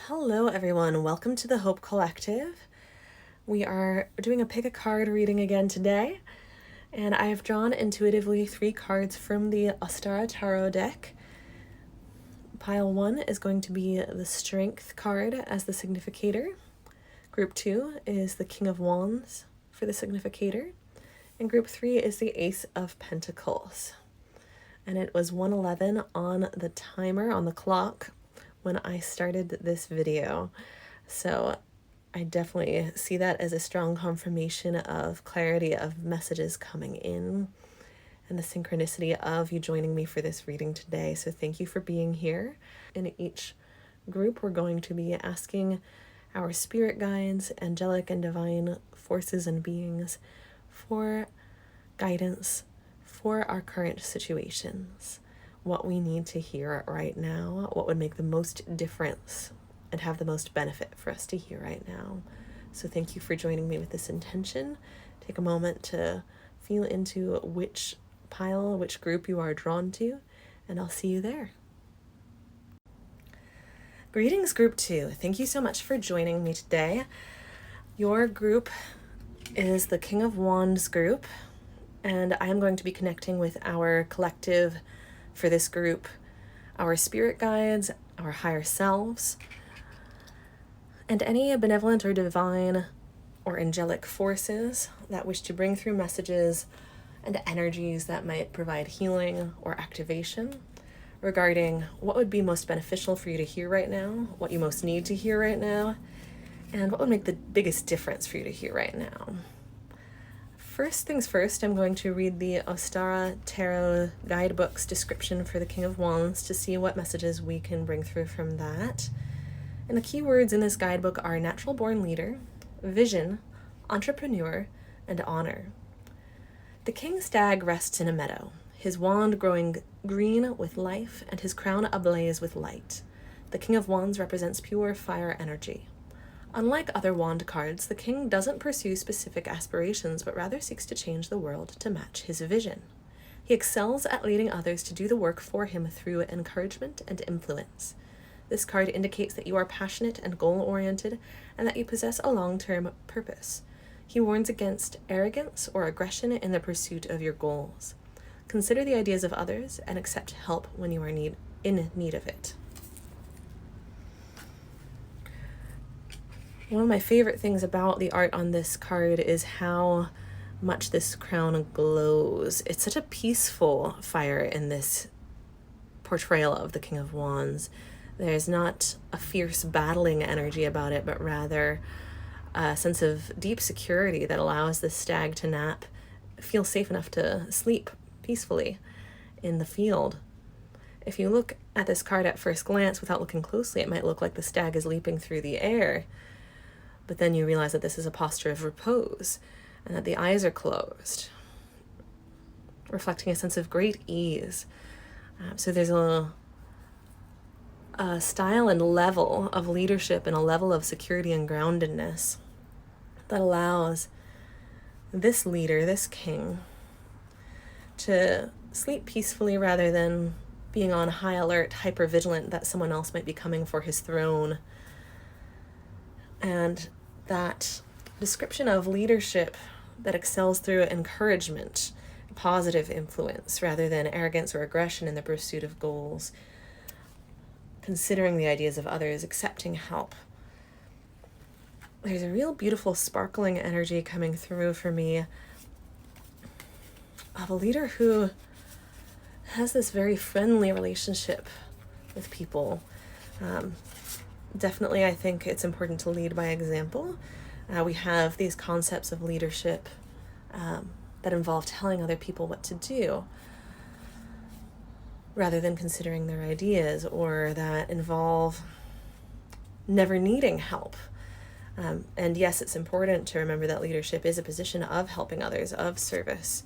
Hello everyone, welcome to the Hope Collective. We are doing a pick a card reading again today, and I have drawn intuitively 3 cards from the Ostara Tarot deck. Pile 1 is going to be the Strength card as the significator. Group 2 is the King of Wands for the significator. And group 3 is the Ace of Pentacles. And it was 1:11 on the timer, on the clock, when I started this video. So I definitely see that as a strong confirmation of clarity of messages coming in and the synchronicity of you joining me for this reading today. So thank you for being here. In each group, we're going to be asking our spirit guides, angelic and divine forces and beings for guidance for our current situations. What we need to hear right now, what would make the most difference and have the most benefit for us to hear right now. So thank you for joining me with this intention. Take a moment to feel into which pile, which group you are drawn to, and I'll see you there. Greetings, group 2. Thank you so much for joining me today. Your group is the King of Wands group, and I am going to be connecting with our collective for this group, our spirit guides, our higher selves, and any benevolent or divine or angelic forces that wish to bring through messages and energies that might provide healing or activation regarding what would be most beneficial for you to hear right now, what you most need to hear right now, and what would make the biggest difference for you to hear right now. First things first, I'm going to read the Ostara Tarot Guidebook's description for the King of Wands to see what messages we can bring through from that. And the key words in this guidebook are natural born leader, vision, entrepreneur, and honor. The King Stag rests in a meadow, his wand growing green with life and his crown ablaze with light. The King of Wands represents pure fire energy. Unlike other wand cards, the king doesn't pursue specific aspirations, but rather seeks to change the world to match his vision. He excels at leading others to do the work for him through encouragement and influence. This card indicates that you are passionate and goal-oriented, and that you possess a long-term purpose. He warns against arrogance or aggression in the pursuit of your goals. Consider the ideas of others and accept help when you are in need of it. One of my favorite things about the art on this card is how much this crown glows. It's such a peaceful fire in this portrayal of the King of Wands. There's not a fierce battling energy about it, but rather a sense of deep security that allows the stag to feel safe enough to sleep peacefully in the field. If you look at this card at first glance without looking closely, it might look like the stag is leaping through the air. But then you realize that this is a posture of repose and that the eyes are closed, reflecting a sense of great ease. So there's a style and level of leadership and a level of security and groundedness that allows this leader, this king, to sleep peacefully rather than being on high alert, hypervigilant that someone else might be coming for his throne. And that description of leadership that excels through encouragement, positive influence, rather than arrogance or aggression in the pursuit of goals, considering the ideas of others, accepting help. There's a real beautiful sparkling energy coming through for me of a leader who has this very friendly relationship with people. Definitely, I think it's important to lead by example. We have these concepts of leadership that involve telling other people what to do rather than considering their ideas, or that involve never needing help. And yes, it's important to remember that leadership is a position of helping others, of service,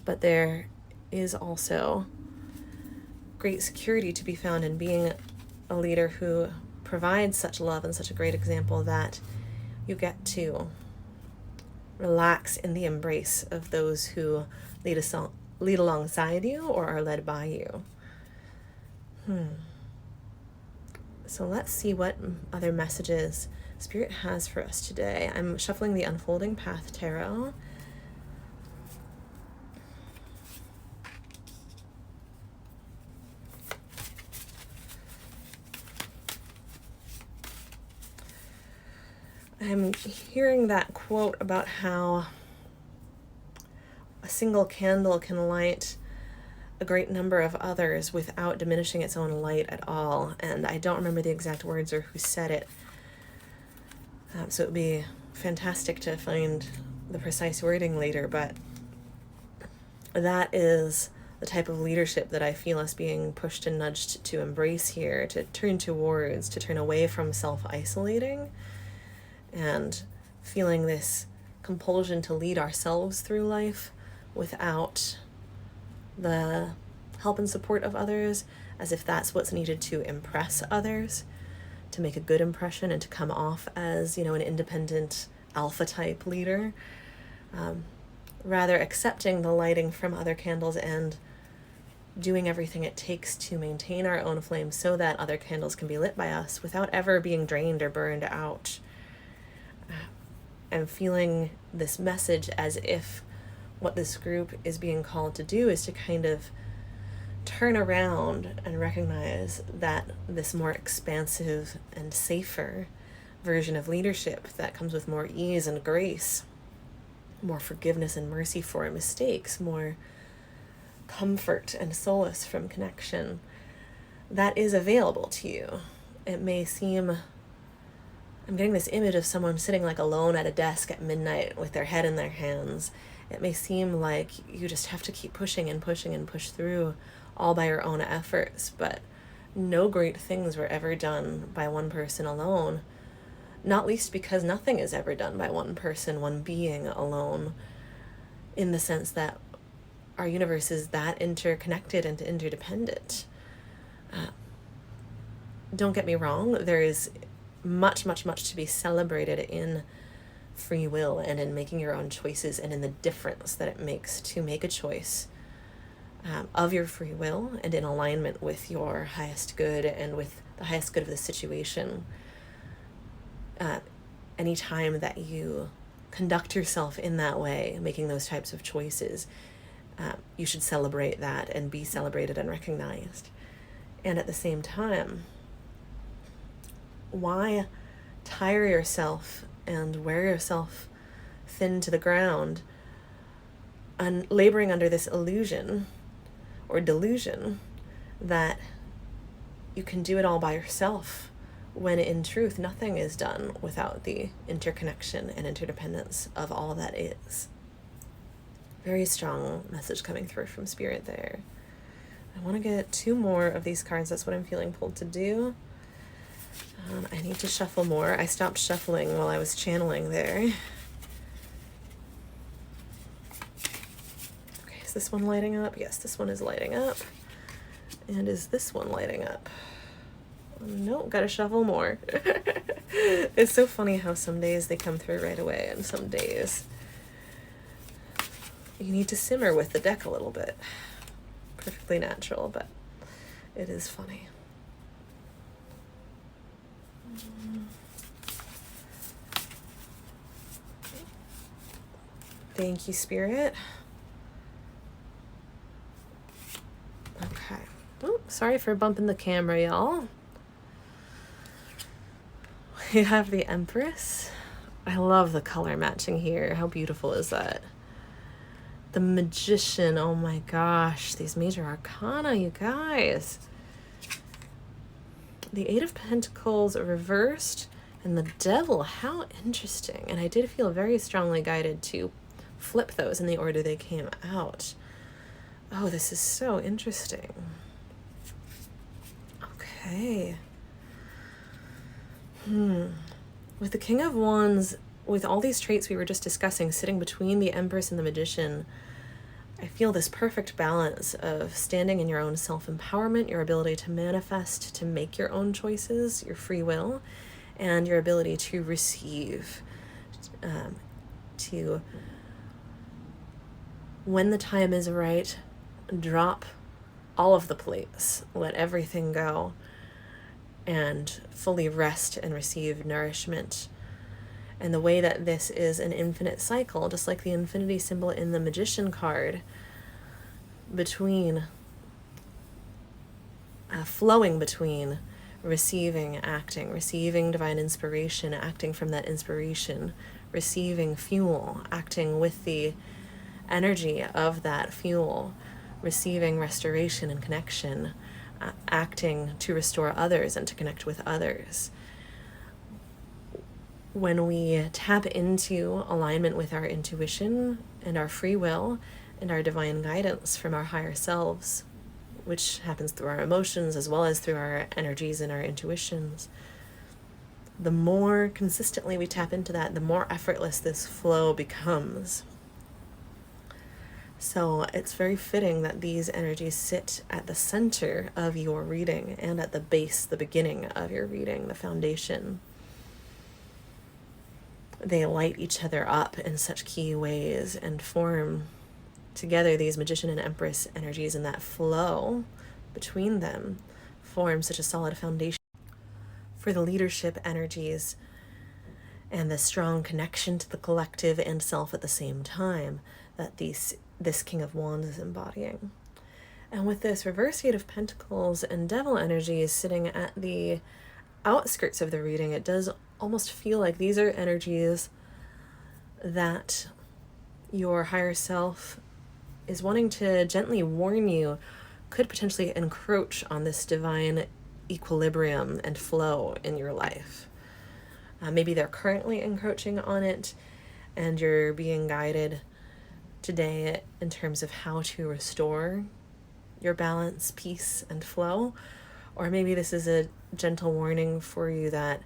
but there is also great security to be found in being a leader who provides such love and such a great example that you get to relax in the embrace of those who lead alongside you or are led by you. So let's see what other messages Spirit has for us today. I'm shuffling the Unfolding Path Tarot. I'm hearing that quote about how a single candle can light a great number of others without diminishing its own light at all. And I don't remember the exact words or who said it. So it would be fantastic to find the precise wording later, but that is the type of leadership that I feel us being pushed and nudged to embrace here, to turn towards, to turn away from self-isolating and feeling this compulsion to lead ourselves through life without the help and support of others, as if that's what's needed to impress others, to make a good impression and to come off as, an independent alpha type leader. Rather accepting the lighting from other candles and doing everything it takes to maintain our own flame so that other candles can be lit by us without ever being drained or burned out. I'm feeling this message as if what this group is being called to do is to kind of turn around and recognize that this more expansive and safer version of leadership that comes with more ease and grace, more forgiveness and mercy for mistakes, more comfort and solace from connection, that is available to you. It may seem, I'm getting this image of someone sitting like alone at a desk at midnight with their head in their hands. It may seem like you just have to keep pushing and pushing and push through all by your own efforts, but no great things were ever done by one person alone, not least because nothing is ever done by one person, one being alone, in the sense that our universe is that interconnected and interdependent. Don't get me wrong, there is much, much, much to be celebrated in free will and in making your own choices and in the difference that it makes to make a choice of your free will and in alignment with your highest good and with the highest good of the situation. Anytime that you conduct yourself in that way, making those types of choices, you should celebrate that and be celebrated and recognized. And at the same time, why tire yourself and wear yourself thin to the ground and laboring under this illusion or delusion that you can do it all by yourself, when in truth nothing is done without the interconnection and interdependence of all that is. Very strong message coming through from Spirit there. I want to get 2 more of these cards. That's what I'm feeling pulled to do. I need to shuffle more. I stopped shuffling while I was channeling there. Okay, is this one lighting up? Yes, this one is lighting up. And is this one lighting up? Nope, gotta shuffle more. It's so funny how some days they come through right away and some days you need to simmer with the deck a little bit. Perfectly natural, but it is funny. Thank you, Spirit. Okay. Oh, sorry for bumping the camera, y'all. We have the Empress. I love the color matching here. How beautiful is that? The Magician. Oh my gosh. These major arcana, you guys. The Eight of Pentacles reversed and the Devil. How interesting. And I did feel very strongly guided to flip those in the order they came out. Oh, this is so interesting. Okay. With the King of Wands, with all these traits we were just discussing, sitting between the Empress and the Magician, I feel this perfect balance of standing in your own self-empowerment, your ability to manifest, to make your own choices, your free will, and your ability to receive, to, when the time is right, drop all of the plates, let everything go, and fully rest and receive nourishment. And the way that this is an infinite cycle, just like the infinity symbol in the Magician card, between flowing between receiving, acting, receiving divine inspiration, acting from that inspiration, receiving fuel, acting with the energy of that fuel, receiving restoration and connection, acting to restore others and to connect with others. When we tap into alignment with our intuition and our free will and our divine guidance from our higher selves, which happens through our emotions as well as through our energies and our intuitions, the more consistently we tap into that, the more effortless this flow becomes. So it's very fitting that these energies sit at the center of your reading and at the base, the beginning of your reading, the foundation. They light each other up in such key ways and form together these Magician and Empress energies, and that flow between them forms such a solid foundation for the leadership energies and the strong connection to the collective and self at the same time that this King of Wands is embodying. And with this reverse Eight of Pentacles and Devil energies sitting at the outskirts of the reading, it does almost feel like these are energies that your higher self is wanting to gently warn you could potentially encroach on this divine equilibrium and flow in your life. Maybe they're currently encroaching on it and you're being guided today in terms of how to restore your balance, peace, and flow. Or maybe this is a gentle warning for you that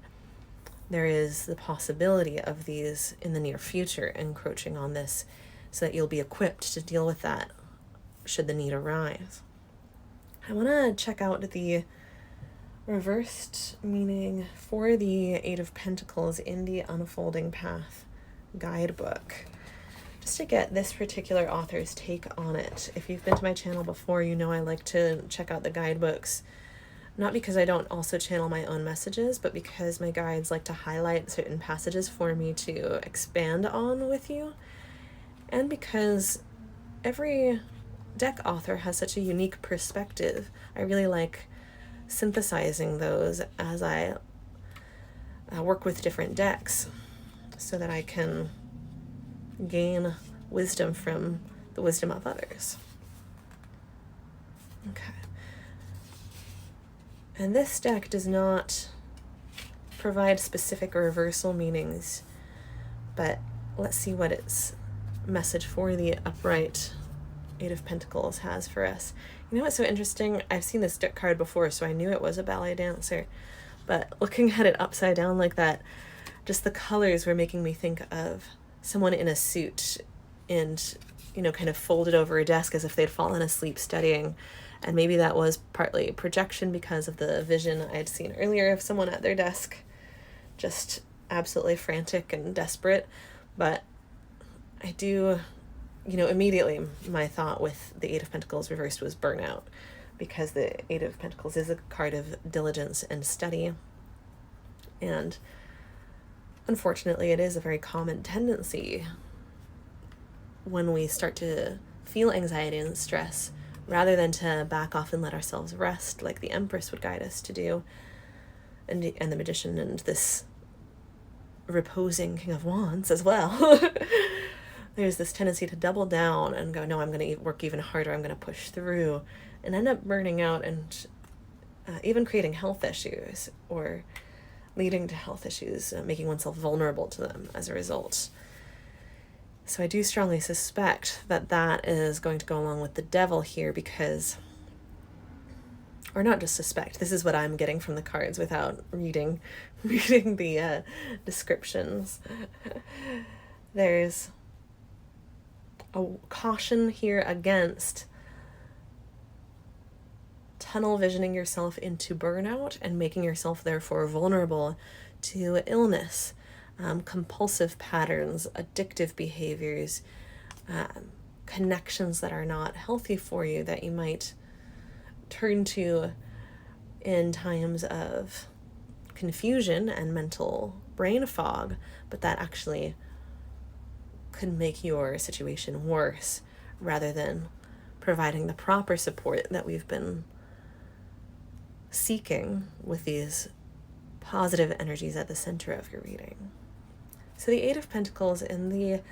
there is the possibility of these in the near future encroaching on this, so that you'll be equipped to deal with that should the need arise. I want to check out the reversed meaning for the Eight of Pentacles in the Unfolding Path guidebook, just to get this particular author's take on it. If you've been to my channel before, you know I like to check out the guidebooks, not because I don't also channel my own messages, but because my guides like to highlight certain passages for me to expand on with you, and because every deck author has such a unique perspective. I really like synthesizing those as I work with different decks so that I can gain wisdom from the wisdom of others. Okay. And this deck does not provide specific reversal meanings, but let's see what its message for the upright Eight of Pentacles has for us. You know what's so interesting? I've seen this deck card before, so I knew it was a ballet dancer, but looking at it upside down like that, just the colors were making me think of someone in a suit and, you know, kind of folded over a desk as if they'd fallen asleep studying. And maybe that was partly projection because of the vision I'd seen earlier of someone at their desk, just absolutely frantic and desperate. But I do, you know, immediately my thought with the Eight of Pentacles reversed was burnout, because the Eight of Pentacles is a card of diligence and study. And unfortunately, it is a very common tendency when we start to feel anxiety and stress, rather than to back off and let ourselves rest like the Empress would guide us to do, and the Magician and this reposing King of Wands as well. There's this tendency to double down and go, no, I'm going to work even harder, I'm going to push through, and end up burning out and even creating health issues, or leading to health issues, making oneself vulnerable to them as a result. So I do strongly suspect that that is going to go along with the Devil here, because, or not just suspect, this is what I'm getting from the cards without reading the descriptions. There's a caution here against tunnel visioning yourself into burnout and making yourself therefore vulnerable to illness, compulsive patterns, addictive behaviors, connections that are not healthy for you that you might turn to in times of confusion and mental brain fog, but that actually could make your situation worse rather than providing the proper support that we've been seeking with these positive energies at the center of your reading. So the Eight of Pentacles in the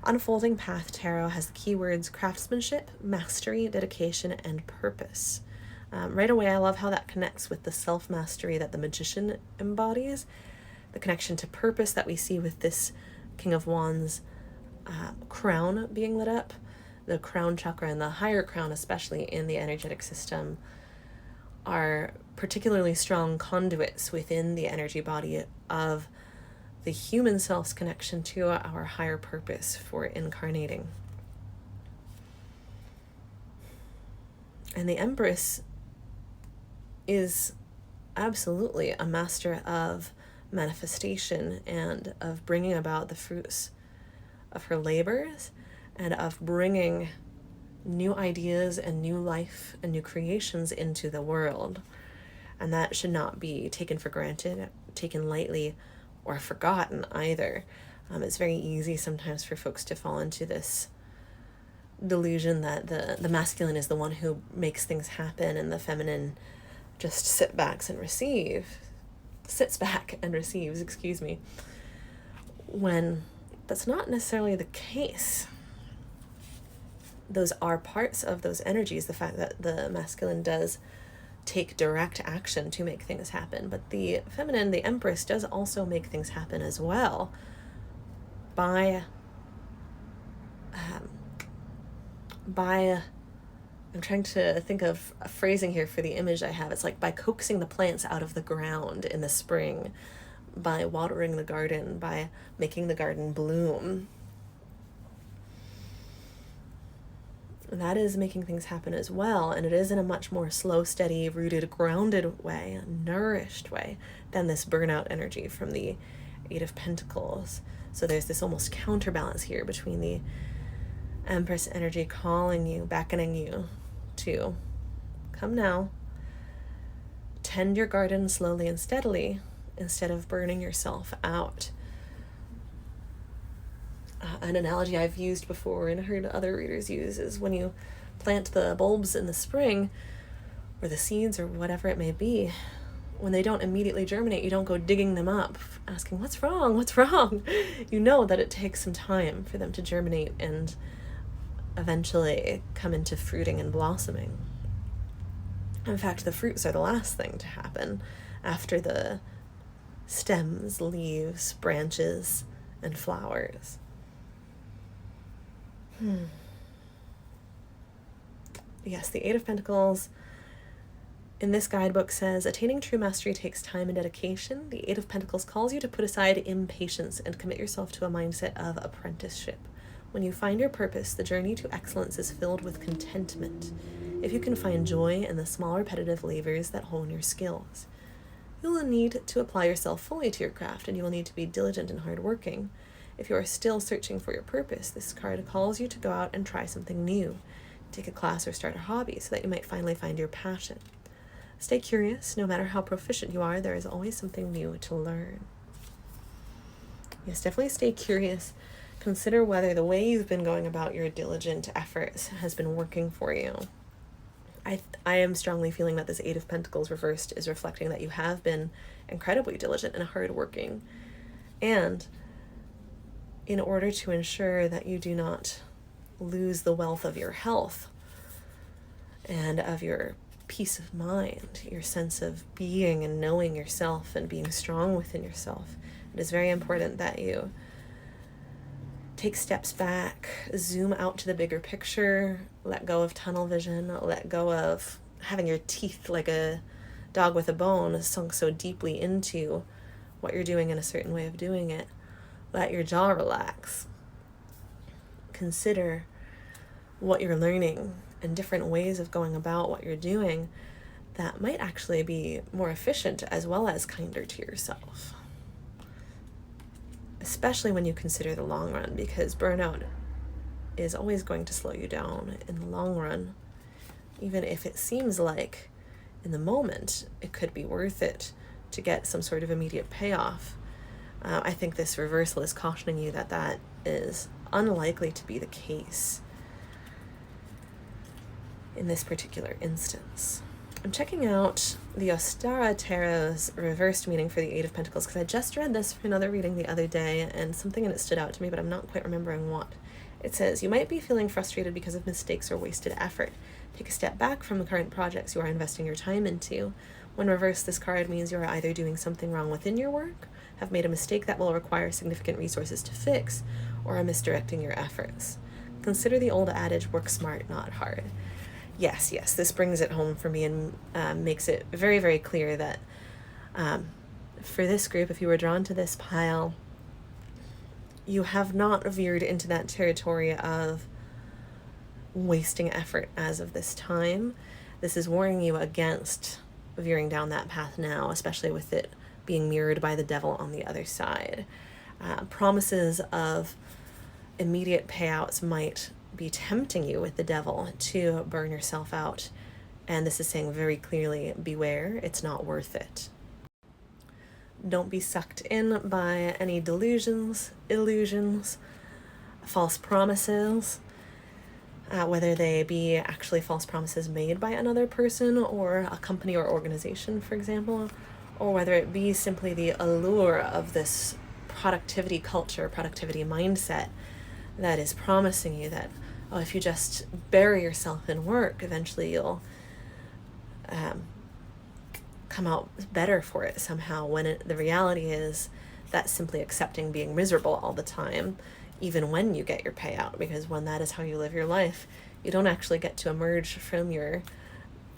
Unfolding Path Tarot has the keywords craftsmanship, mastery, dedication, and purpose. Right away, I love how that connects with the self-mastery that the Magician embodies, the connection to purpose that we see with this King of Wands crown being lit up, the crown chakra and the higher crown, especially in the energetic system, are particularly strong conduits within the energy body of the human self's connection to our higher purpose for incarnating. And the Empress is absolutely a master of manifestation and of bringing about the fruits of her labors and of bringing new ideas and new life and new creations into the world. And that should not be taken for granted, taken lightly, or forgotten either. It's very easy sometimes for folks to fall into this delusion that the masculine is the one who makes things happen and the feminine just sits back and receives, when that's not necessarily the case. Those are parts of those energies, the fact that the masculine does take direct action to make things happen, but the feminine, the Empress, does also make things happen as well by I'm trying to think of a phrasing here for the image I have. It's like by coaxing the plants out of the ground in the spring, by watering the garden, by making the garden bloom. That is making things happen as well, and it is in a much more slow, steady, rooted, grounded way, nourished way than this burnout energy from the Eight of Pentacles. So there's this almost counterbalance here between the Empress energy calling you, beckoning you to come now, tend your garden slowly and steadily instead of burning yourself out. An analogy I've used before and heard other readers use is when you plant the bulbs in the spring, or the seeds or whatever it may be, when they don't immediately germinate, you don't go digging them up, asking, what's wrong? You know that it takes some time for them to germinate and eventually come into fruiting and blossoming. In fact, the fruits are the last thing to happen after the stems, leaves, branches, and flowers. Yes, the Eight of Pentacles in this guidebook says, attaining true mastery takes time and dedication. The Eight of Pentacles calls you to put aside impatience and commit yourself to a mindset of apprenticeship. When you find your purpose, the journey to excellence is filled with contentment. If you can find joy in the small repetitive labors that hone your skills, you will need to apply yourself fully to your craft, and you will need to be diligent and hardworking. If you are still searching for your purpose, this card calls you to go out and try something new. Take a class or start a hobby so that you might finally find your passion. Stay curious. No matter how proficient you are, there is always something new to learn. Yes, definitely stay curious. Consider whether the way you've been going about your diligent efforts has been working for you. I am strongly feeling that this Eight of Pentacles reversed is reflecting that you have been incredibly diligent and hardworking. And in order to ensure that you do not lose the wealth of your health and of your peace of mind, your sense of being and knowing yourself and being strong within yourself, it is very important that you take steps back, zoom out to the bigger picture, let go of tunnel vision, let go of having your teeth like a dog with a bone sunk so deeply into what you're doing in a certain way of doing it. Let your jaw relax. Consider what you're learning and different ways of going about what you're doing that might actually be more efficient as well as kinder to yourself. Especially when you consider the long run, because burnout is always going to slow you down in the long run. Even if it seems like in the moment it could be worth it to get some sort of immediate payoff. I think this reversal is cautioning you that that is unlikely to be the case in this particular instance. I'm checking out the Ostara Tarot's reversed meaning for the Eight of Pentacles because I just read this for another reading the other day and something in it stood out to me, but I'm not quite remembering what. It says, you might be feeling frustrated because of mistakes or wasted effort. Take a step back from the current projects you are investing your time into. When reversed, this card means you are either doing something wrong within your work, have made a mistake that will require significant resources to fix, or are misdirecting your efforts. Consider the old adage, work smart, not hard. Yes, this brings it home for me and makes it very, very clear that for this group, if you were drawn to this pile, you have not veered into that territory of wasting effort as of this time. This is warning you against veering down that path now, especially with it being mirrored by the devil on the other side. Promises of immediate payouts might be tempting you with the devil to burn yourself out. And this is saying very clearly, beware, it's not worth it. Don't be sucked in by any delusions, illusions, false promises, whether they be actually false promises made by another person or a company or organization, for example, or whether it be simply the allure of this productivity culture, productivity mindset that is promising you that, oh, if you just bury yourself in work, eventually you'll come out better for it somehow, when the reality is that's simply accepting being miserable all the time, even when you get your payout, because when that is how you live your life, you don't actually get to emerge from your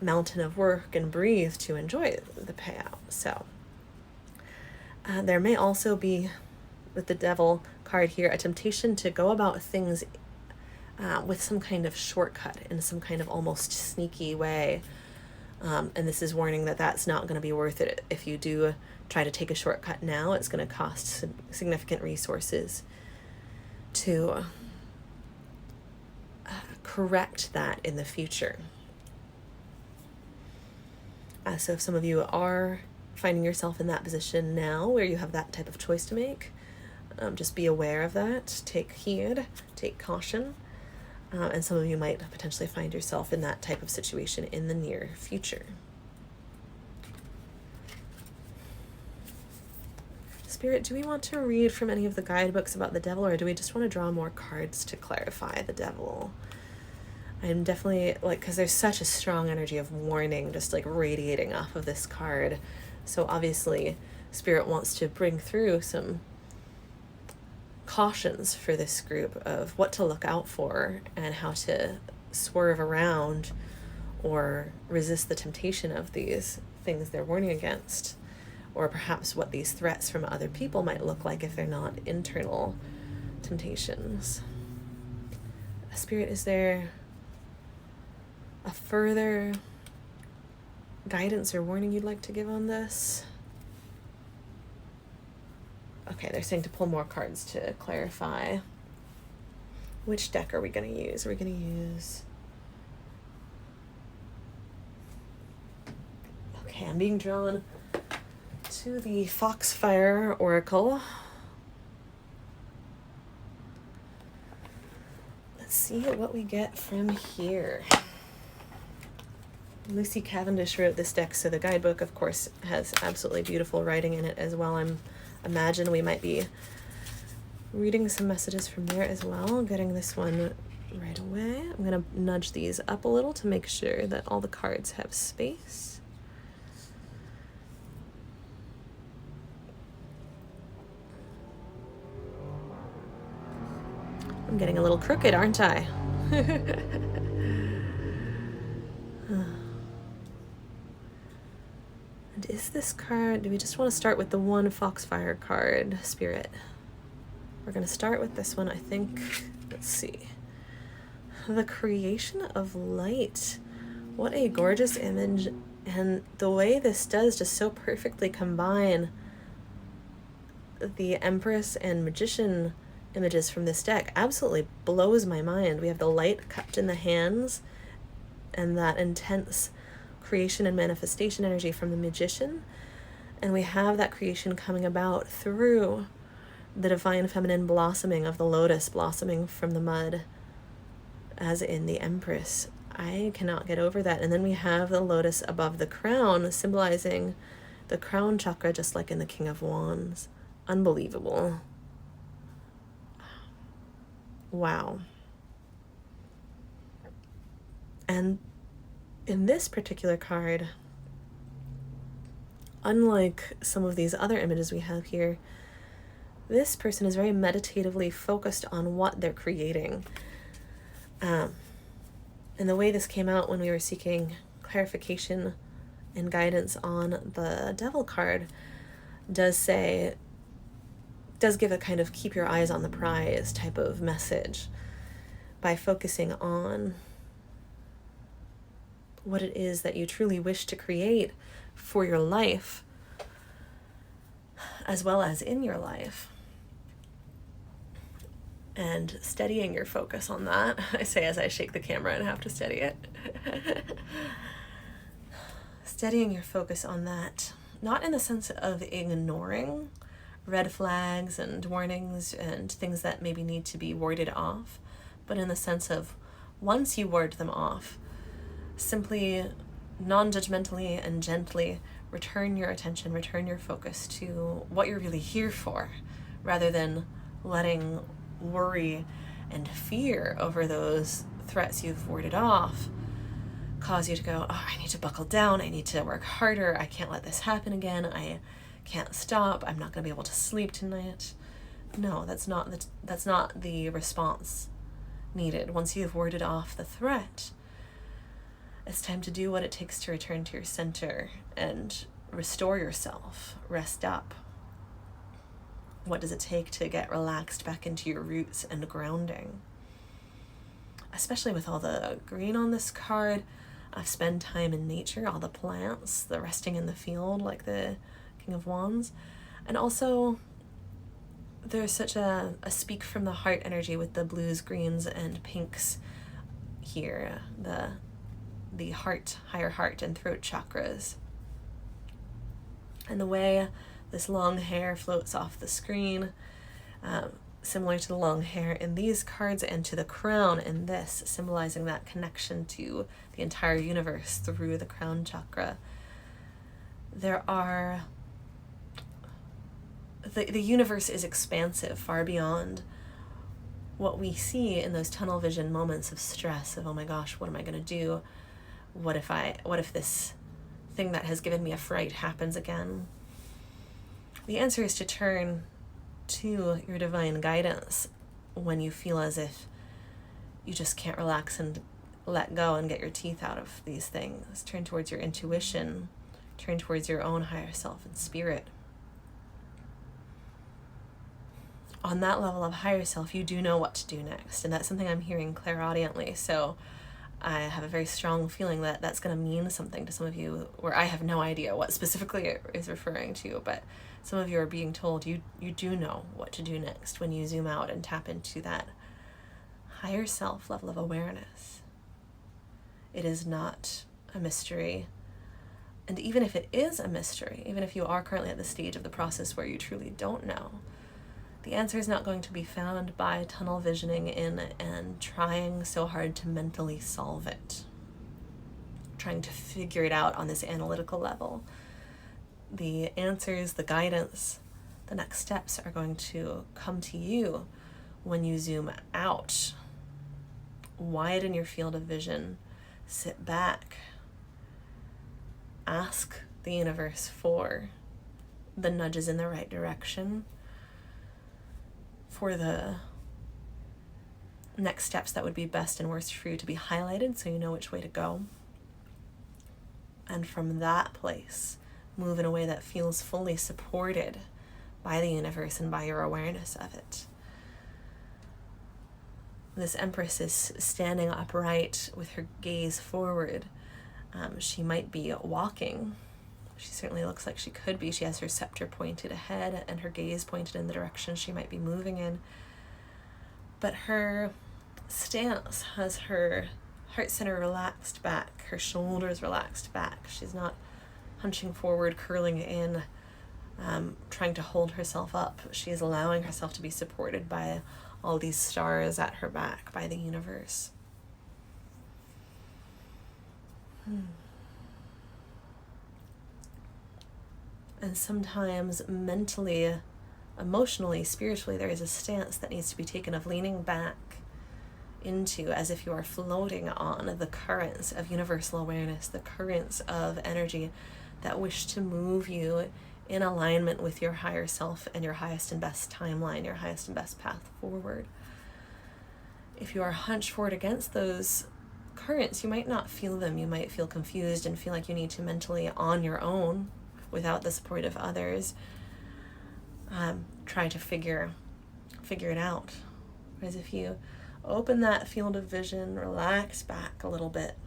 mountain of work and breathe to enjoy the payout. So there may also be, with the devil card here, a temptation to go about things with some kind of shortcut, in some kind of almost sneaky way. And this is warning that that's not going to be worth it. If you do try to take a shortcut now, it's going to cost significant resources to correct that in the future. So if some of you are finding yourself in that position now where you have that type of choice to make, just be aware of that, take heed, take caution. And some of you might potentially find yourself in that type of situation in the near future. Spirit, do we want to read from any of the guidebooks about the devil, or do we just want to draw more cards to clarify the devil? I'm definitely, because there's such a strong energy of warning just radiating off of this card. So obviously, Spirit wants to bring through some cautions for this group of what to look out for and how to swerve around or resist the temptation of these things they're warning against, or perhaps what these threats from other people might look like if they're not internal temptations. Spirit, is there a further guidance or warning you'd like to give on this? Okay, they're saying to pull more cards to clarify. Which deck are we going to use? Are we going to use... Okay, I'm being drawn to the Foxfire Oracle. Let's see what we get from here. Lucy Cavendish wrote this deck, so the guidebook, of course, has absolutely beautiful writing in it as well. Imagine we might be reading some messages from there as well, getting this one right away. I'm going to nudge these up a little to make sure that all the cards have space. I'm getting a little crooked, aren't I? And is this card, do we just want to start with the one Foxfire card, Spirit? We're going to start with this one, I think. Let's see. The creation of light. What a gorgeous image. And the way this does just so perfectly combine the Empress and Magician images from this deck absolutely blows my mind. We have the light cupped in the hands and that intense creation and manifestation energy from the Magician, And we have that creation coming about through the divine feminine blossoming of the lotus blossoming from the mud, as in the Empress. I cannot get over that. And then we have the lotus above the crown, symbolizing the crown chakra, just like in the King of Wands. Unbelievable. Wow. And in this particular card, unlike some of these other images we have here, this person is very meditatively focused on what they're creating. And the way this came out when we were seeking clarification and guidance on the Devil card does give a kind of keep your eyes on the prize type of message by focusing on what it is that you truly wish to create for your life, as well as in your life. And steadying your focus on that. I say as I shake the camera and have to steady it. Steadying your focus on that, not in the sense of ignoring red flags and warnings and things that maybe need to be warded off, but in the sense of once you ward them off, simply non-judgmentally and gently return your attention, return your focus to what you're really here for, rather than letting worry and fear over those threats you've warded off cause you to go, oh, I need to buckle down, I need to work harder, I can't let this happen again, I can't stop, I'm not going to be able to sleep tonight. No, that's not the response needed. Once you've warded off the threat, it's time to do what it takes to return to your center and restore yourself, rest up. What does it take to get relaxed back into your roots and grounding? Especially with all the green on this card, I've spent time in nature, all the plants, the resting in the field, like the King of Wands. And also, there's such a speak from the heart energy with the blues, greens, and pinks here. The heart, higher heart, and throat chakras. And the way this long hair floats off the screen, similar to the long hair in these cards, and to the crown in this, symbolizing that connection to the entire universe through the crown chakra. There are... The universe is expansive, far beyond what we see in those tunnel vision moments of stress, of, oh my gosh, what am I going to do? What if this thing that has given me a fright happens again? The answer is to turn to your divine guidance when you feel as if you just can't relax and let go and get your teeth out of these things. Turn towards your intuition, turn towards your own higher self and spirit. On that level of higher self, you do know what to do next, and that's something I'm hearing clairaudiently. So I have a very strong feeling that that's going to mean something to some of you, where I have no idea what specifically it is referring to, but some of you are being told you do know what to do next when you zoom out and tap into that higher self level of awareness. It is not a mystery. And even if it is a mystery, even if you are currently at the stage of the process where you truly don't know, the answer is not going to be found by tunnel visioning in and trying so hard to mentally solve it, trying to figure it out on this analytical level. The answers, the guidance, the next steps are going to come to you when you zoom out. Widen your field of vision, sit back, ask the universe for the nudges in the right direction, for the next steps that would be best and worst for you to be highlighted so you know which way to go. And from that place, move in a way that feels fully supported by the universe and by your awareness of it. This Empress is standing upright with her gaze forward. She might be walking. She certainly looks like she could be. She has her scepter pointed ahead and her gaze pointed in the direction she might be moving in. But her stance has her heart center relaxed back, her shoulders relaxed back. She's not hunching forward, curling in, trying to hold herself up. She is allowing herself to be supported by all these stars at her back, by the universe. And sometimes mentally, emotionally, spiritually, there is a stance that needs to be taken of leaning back into, as if you are floating on the currents of universal awareness, the currents of energy that wish to move you in alignment with your higher self and your highest and best timeline, your highest and best path forward. If you are hunched forward against those currents, you might not feel them. You might feel confused and feel like you need to mentally, on your own, without the support of others, try to figure it out. Whereas if you open that field of vision, relax back a little bit,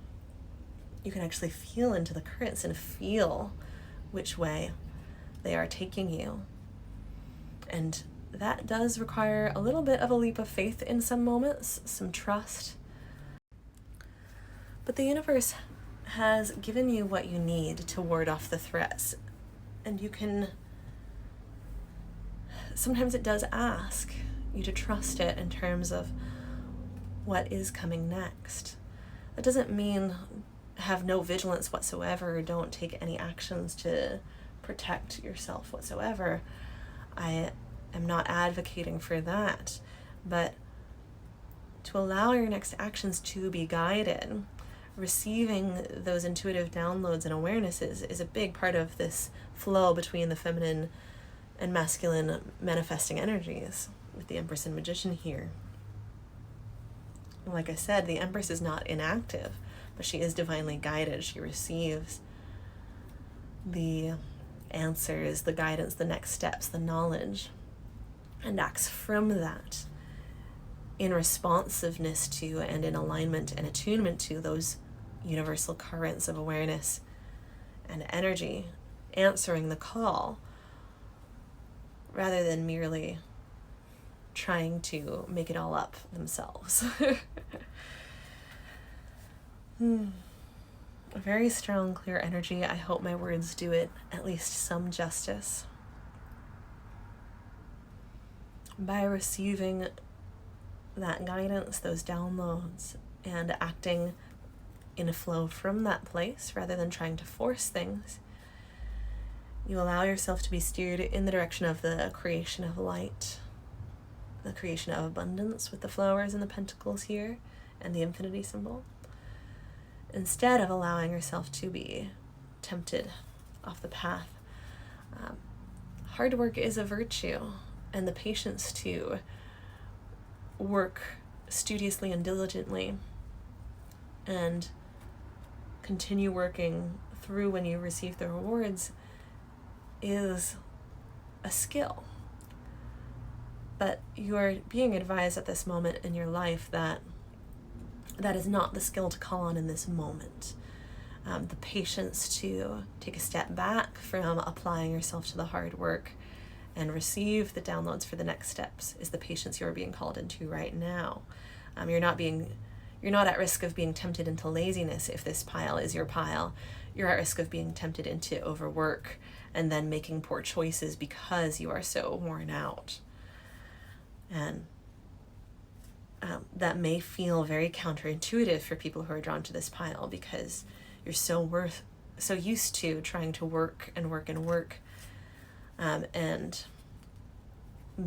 you can actually feel into the currents and feel which way they are taking you. And that does require a little bit of a leap of faith in some moments, some trust. But the universe has given you what you need to ward off the threats. And you can, sometimes it does ask you to trust it in terms of what is coming next. That doesn't mean have no vigilance whatsoever, or don't take any actions to protect yourself whatsoever. I am not advocating for that, but to allow your next actions to be guided, receiving those intuitive downloads and awarenesses is a big part of this flow between the feminine and masculine manifesting energies, with the Empress and Magician here. Like I said, the Empress is not inactive, but she is divinely guided. She receives the answers, the guidance, the next steps, the knowledge, and acts from that in responsiveness to and in alignment and attunement to those universal currents of awareness and energy, answering the call rather than merely trying to make it all up themselves. A very strong, clear energy. I hope my words do it at least some justice. By receiving that guidance, those downloads, and acting in a flow from that place rather than trying to force things, you allow yourself to be steered in the direction of the creation of light, the creation of abundance with the flowers and the pentacles here and the infinity symbol, instead of allowing yourself to be tempted off the path. Hard work is a virtue, and the patience to work studiously and diligently and continue working through when you receive the rewards is a skill. But you are being advised at this moment in your life that that is not the skill to call on in this moment. The patience to take a step back from applying yourself to the hard work and receive the downloads for the next steps is the patience you're being called into right now. You're not at risk of being tempted into laziness if this pile is your pile. You're at risk of being tempted into overwork and then making poor choices because you are so worn out. And that may feel very counterintuitive for people who are drawn to this pile, because you're so used to trying to work and work and work, and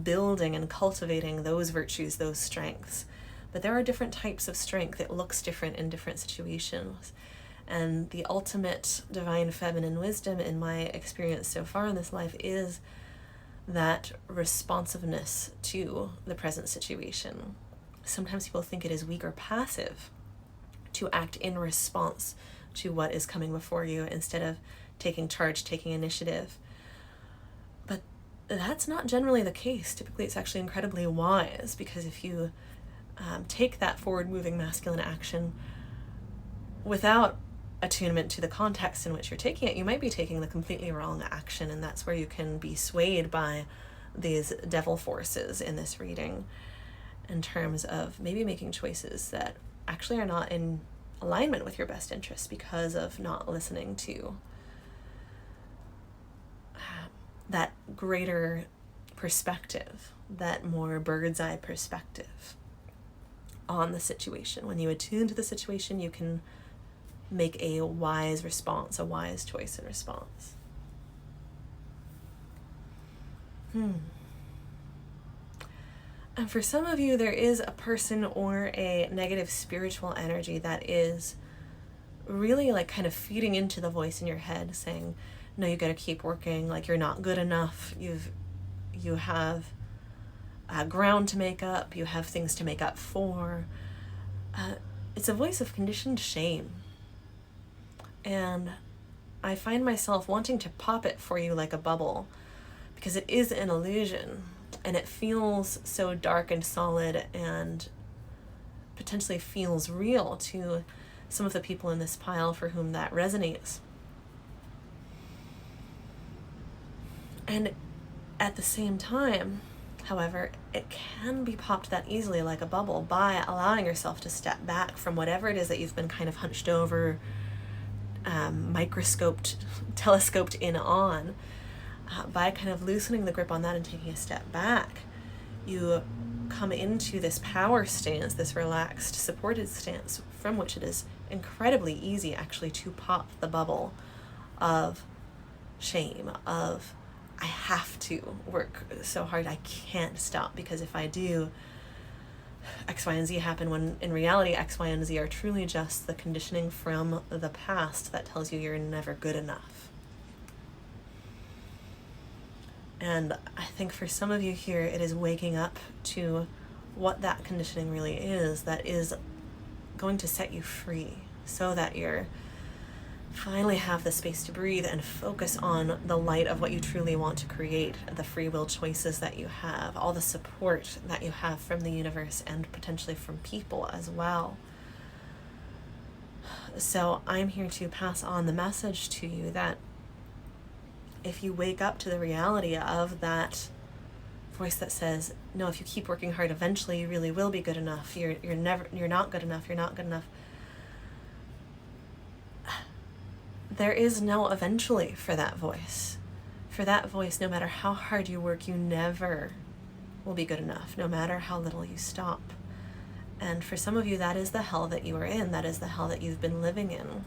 building and cultivating those virtues, those strengths. But there are different types of strength. It looks different in different situations. And the ultimate divine feminine wisdom, in my experience so far in this life, is that responsiveness to the present situation. Sometimes people think it is weak or passive to act in response to what is coming before you instead of taking charge, taking initiative. But that's not generally the case. Typically, it's actually incredibly wise, because if you take that forward-moving masculine action without attunement to the context in which you're taking it, you might be taking the completely wrong action, and that's where you can be swayed by these devil forces in this reading, in terms of maybe making choices that actually are not in alignment with your best interests because of not listening to that greater perspective, that more bird's eye perspective on the situation. When you attune to the situation, you can make a wise response, a wise choice and response. And for some of you, there is a person or a negative spiritual energy that is really like kind of feeding into the voice in your head saying, no, you got to keep working, like you're not good enough, you have ground to make up, you have things to make up for. It's a voice of conditioned shame. And I find myself wanting to pop it for you like a bubble, because it is an illusion, and it feels so dark and solid and potentially feels real to some of the people in this pile for whom that resonates. And at the same time, however, it can be popped that easily like a bubble by allowing yourself to step back from whatever it is that you've been kind of hunched over, microscoped, telescoped in on. By kind of loosening the grip on that and taking a step back, you come into this power stance, this relaxed, supported stance, from which it is incredibly easy actually to pop the bubble of shame, of I have to work so hard, I can't stop, because if I do, X, Y, and Z happen, when in reality X, Y, and Z are truly just the conditioning from the past that tells you you're never good enough. And I think for some of you here, it is waking up to what that conditioning really is, that is going to set you free, so that you're finally have the space to breathe and focus on the light of what you truly want to create, the free will choices that you have, all the support that you have from the universe and potentially from people as well. So I'm here to pass on the message to you that if you wake up to the reality of that voice that says, no, if you keep working hard, eventually you really will be good enough. You're not good enough. You're not good enough. There is no eventually for that voice. For that voice, no matter how hard you work, you never will be good enough, no matter how little you stop. And for some of you, that is the hell that you are in. That is the hell that you've been living in.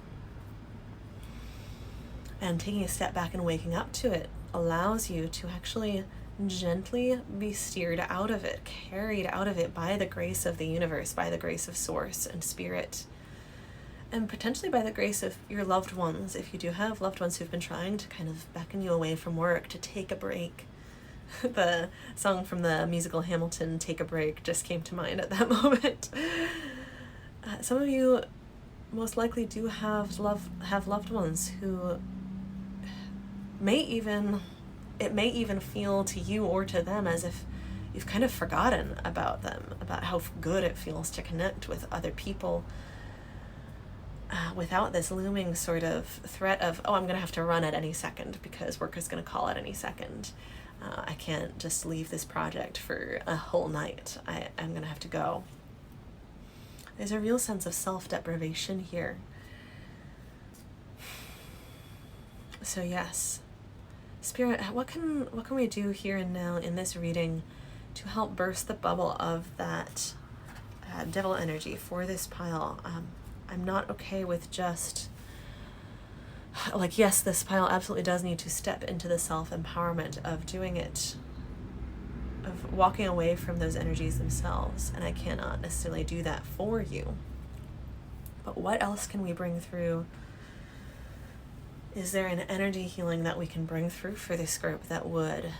And taking a step back and waking up to it allows you to actually gently be steered out of it, carried out of it by the grace of the universe, by the grace of Source and Spirit, and potentially by the grace of your loved ones, if you do have loved ones who've been trying to kind of beckon you away from work, to take a break. The song from the musical Hamilton, Take a Break, just came to mind at that moment. Some of you most likely do have loved ones who it may even feel to you or to them as if you've kind of forgotten about them, about how good it feels to connect with other people without this looming sort of threat of, oh, I'm going to have to run at any second because work is going to call at any second. I can't just leave this project for a whole night. I'm going to have to go. There's a real sense of self-deprivation here. So yes, Spirit, what can we do here and now in this reading to help burst the bubble of that devil energy for this pile? I'm not okay with just, like, yes, this pile absolutely does need to step into the self-empowerment of doing it, of walking away from those energies themselves, and I cannot necessarily do that for you. But what else can we bring through? Is there an energy healing that we can bring through for this group that would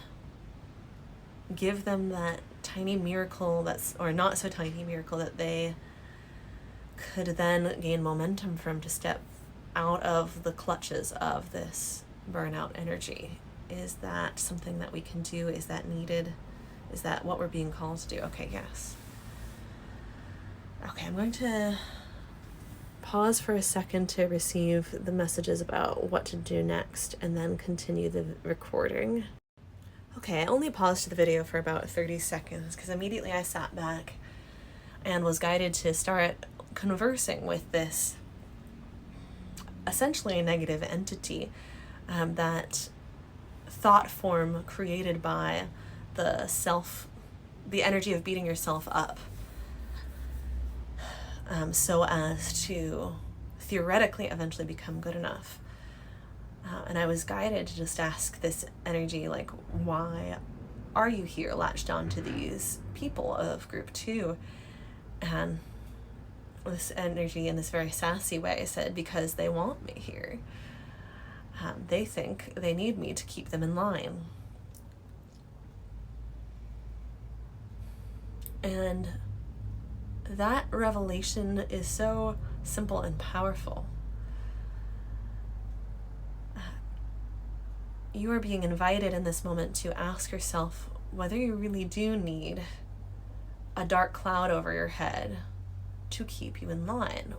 give them that tiny miracle or not so tiny miracle that they could then gain momentum from to step out of the clutches of this burnout energy? Is that something that we can do? Is that needed? Is that what we're being called to do? Okay, yes. Okay, I'm going to pause for a second to receive the messages about what to do next and then continue the recording. Okay, I only paused the video for about 30 seconds because immediately I sat back and was guided to start conversing with this essentially a negative entity that thought form created by the energy of beating yourself up, so as to theoretically eventually become good enough. And I was guided to just ask this energy, like, why are you here, latched on to these people of group 2? And this energy, in this very sassy way, said, because they want me here. They think they need me to keep them in line. And that revelation is so simple and powerful. You are being invited in this moment to ask yourself whether you really do need a dark cloud over your head to keep you in line.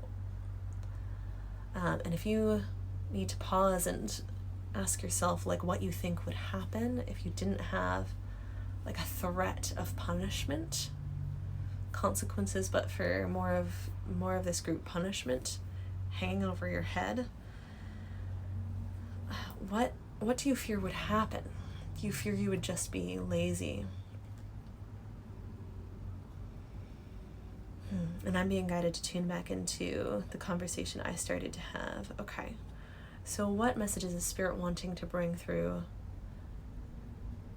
And if you need to pause and ask yourself, like, what you think would happen if you didn't have like a threat of punishment, consequences, but for more of this group punishment hanging over your head, what do you fear would happen? Do you fear you would just be lazy? And I'm being guided to tune back into the conversation I started to have. Okay, so what messages is Spirit wanting to bring through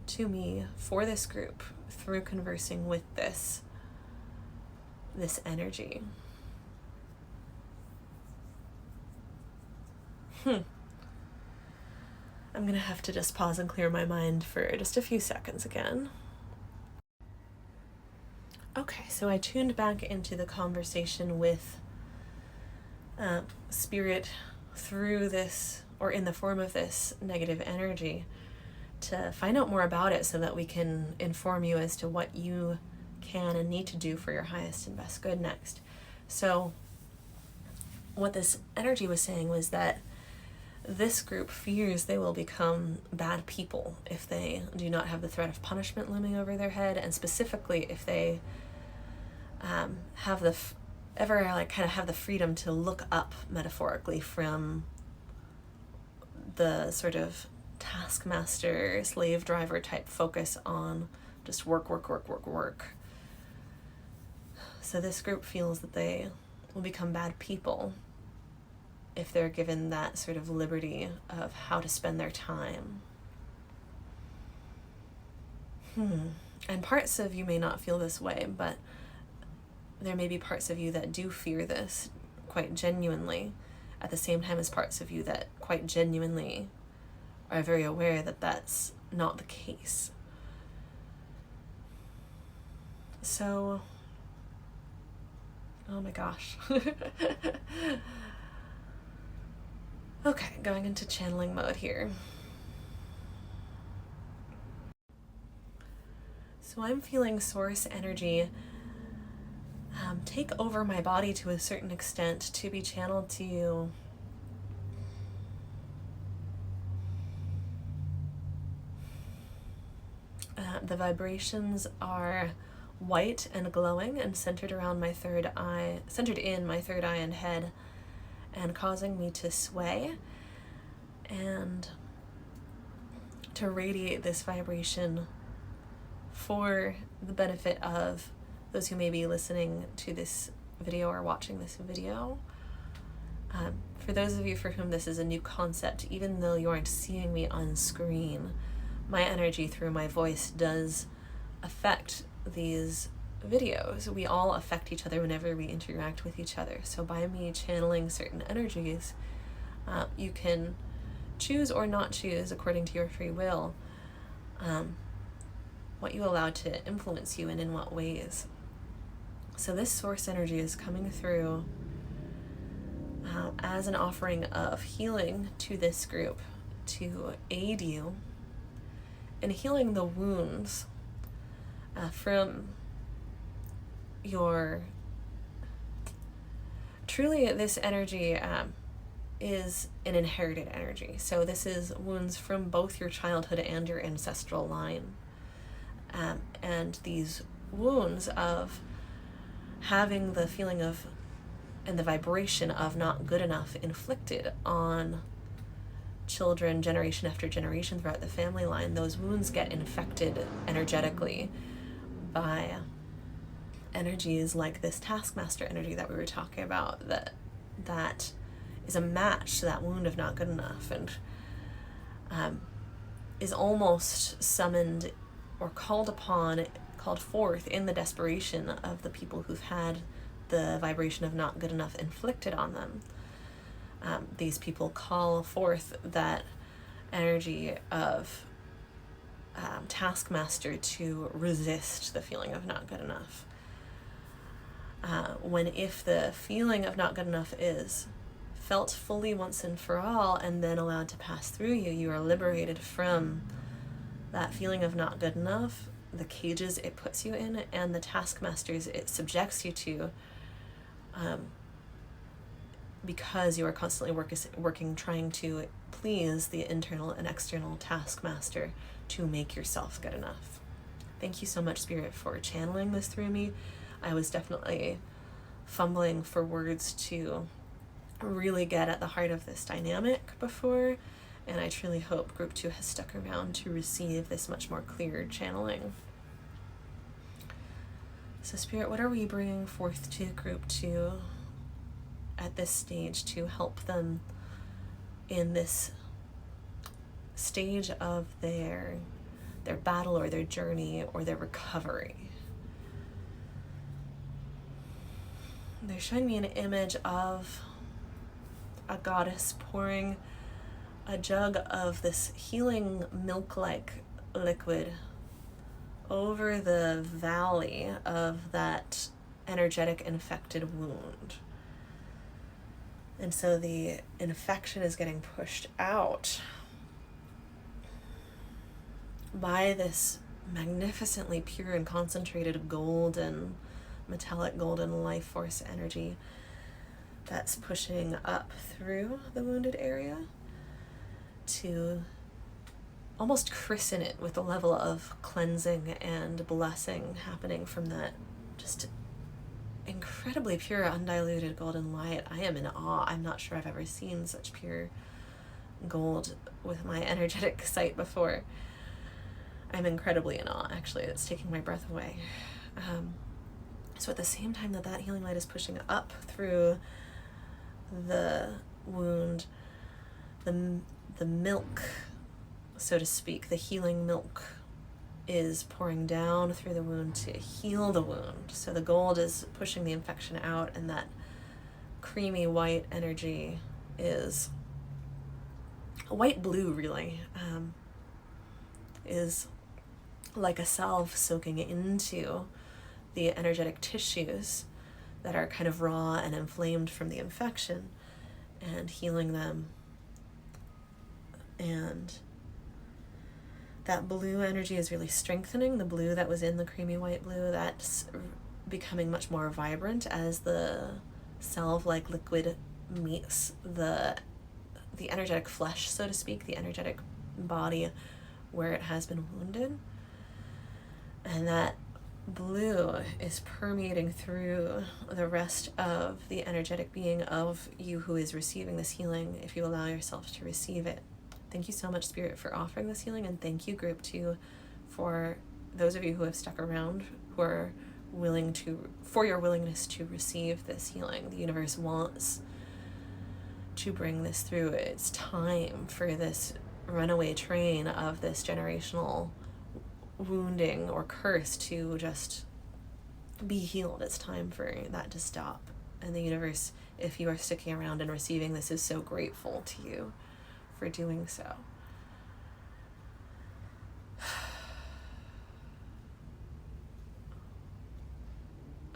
to me for this group through conversing with this energy? I'm gonna have to just pause and clear my mind for just a few seconds again. Okay, so I tuned back into the conversation with Spirit through this, or in the form of this negative energy, to find out more about it so that we can inform you as to what you can and need to do for your highest and best good next. So what this energy was saying was that this group fears they will become bad people if they do not have the threat of punishment looming over their head, and specifically if they have the have the freedom to look up, metaphorically, from the sort of taskmaster, slave driver type focus on just work. So this group feels that they will become bad people if they're given that sort of liberty of how to spend their time. And parts of you may not feel this way, but there may be parts of you that do fear this quite genuinely, at the same time as parts of you that quite genuinely are very aware that that's not the case. So, oh my gosh. Okay, going into channeling mode here. So I'm feeling source energy take over my body to a certain extent to be channeled to you. The vibrations are white and glowing and centered around my third eye, centered in my third eye and head, and causing me to sway and to radiate this vibration for the benefit of those who may be listening to this video or watching this video. For those of you for whom this is a new concept, even though you aren't seeing me on screen, my energy through my voice does affect these videos. We all affect each other whenever we interact with each other. So by me channeling certain energies, you can choose or not choose, according to your free will, what you allow to influence you and in what ways. So this source energy is coming through as an offering of healing to this group to aid you in healing the wounds from your... Truly, this energy is an inherited energy. So this is wounds from both your childhood and your ancestral line. And these wounds of having the feeling of and the vibration of not good enough inflicted on children, generation after generation throughout the family line, those wounds get infected energetically by energies like this taskmaster energy that we were talking about, that is a match to that wound of not good enough, and is almost summoned or called forth in the desperation of the people who've had the vibration of not good enough inflicted on them. These people call forth that energy of taskmaster to resist the feeling of not good enough. If the feeling of not good enough is felt fully once and for all and then allowed to pass through you, you are liberated from that feeling of not good enough, the cages it puts you in, and the taskmasters it subjects you to, because you are constantly working trying to please the internal and external taskmaster to make yourself good enough. Thank you so much, Spirit, for channeling this through me. I was definitely fumbling for words to really get at the heart of this dynamic before, and I truly hope Group 2 has stuck around to receive this much more clear channeling. So, Spirit, what are we bringing forth to Group 2 at this stage to help them in this stage of their battle or their journey or their recovery? They're showing me an image of a goddess pouring a jug of this healing milk-like liquid over the valley of that energetic infected wound. And so the infection is getting pushed out by this magnificently pure and concentrated golden, metallic golden life force energy that's pushing up through the wounded area to almost christen it with a level of cleansing and blessing happening from that just incredibly pure, undiluted golden light. I am in awe. I'm not sure I've ever seen such pure gold with my energetic sight before. I'm incredibly in awe, actually. It's taking my breath away. So at the same time that healing light is pushing up through the wound, the milk, so to speak, the healing milk is pouring down through the wound to heal the wound. So the gold is pushing the infection out, and that creamy white energy is white-blue, really, is like a salve soaking into the energetic tissues that are kind of raw and inflamed from the infection and healing them. And that blue energy is really strengthening. The blue that was in the creamy white blue, that's becoming much more vibrant as the salve-like liquid meets the energetic flesh, so to speak, the energetic body where it has been wounded. And that blue is permeating through the rest of the energetic being of you who is receiving this healing, if you allow yourself to receive it. Thank you so much, Spirit, for offering this healing, and thank you, Group 2, for those of you who have stuck around, who are for your willingness to receive this healing. The universe wants to bring this through. It's time for this runaway train of this generational wounding or curse to just be healed. It's time for that to stop. And the universe, if you are sticking around and receiving this, is so grateful to you for doing so.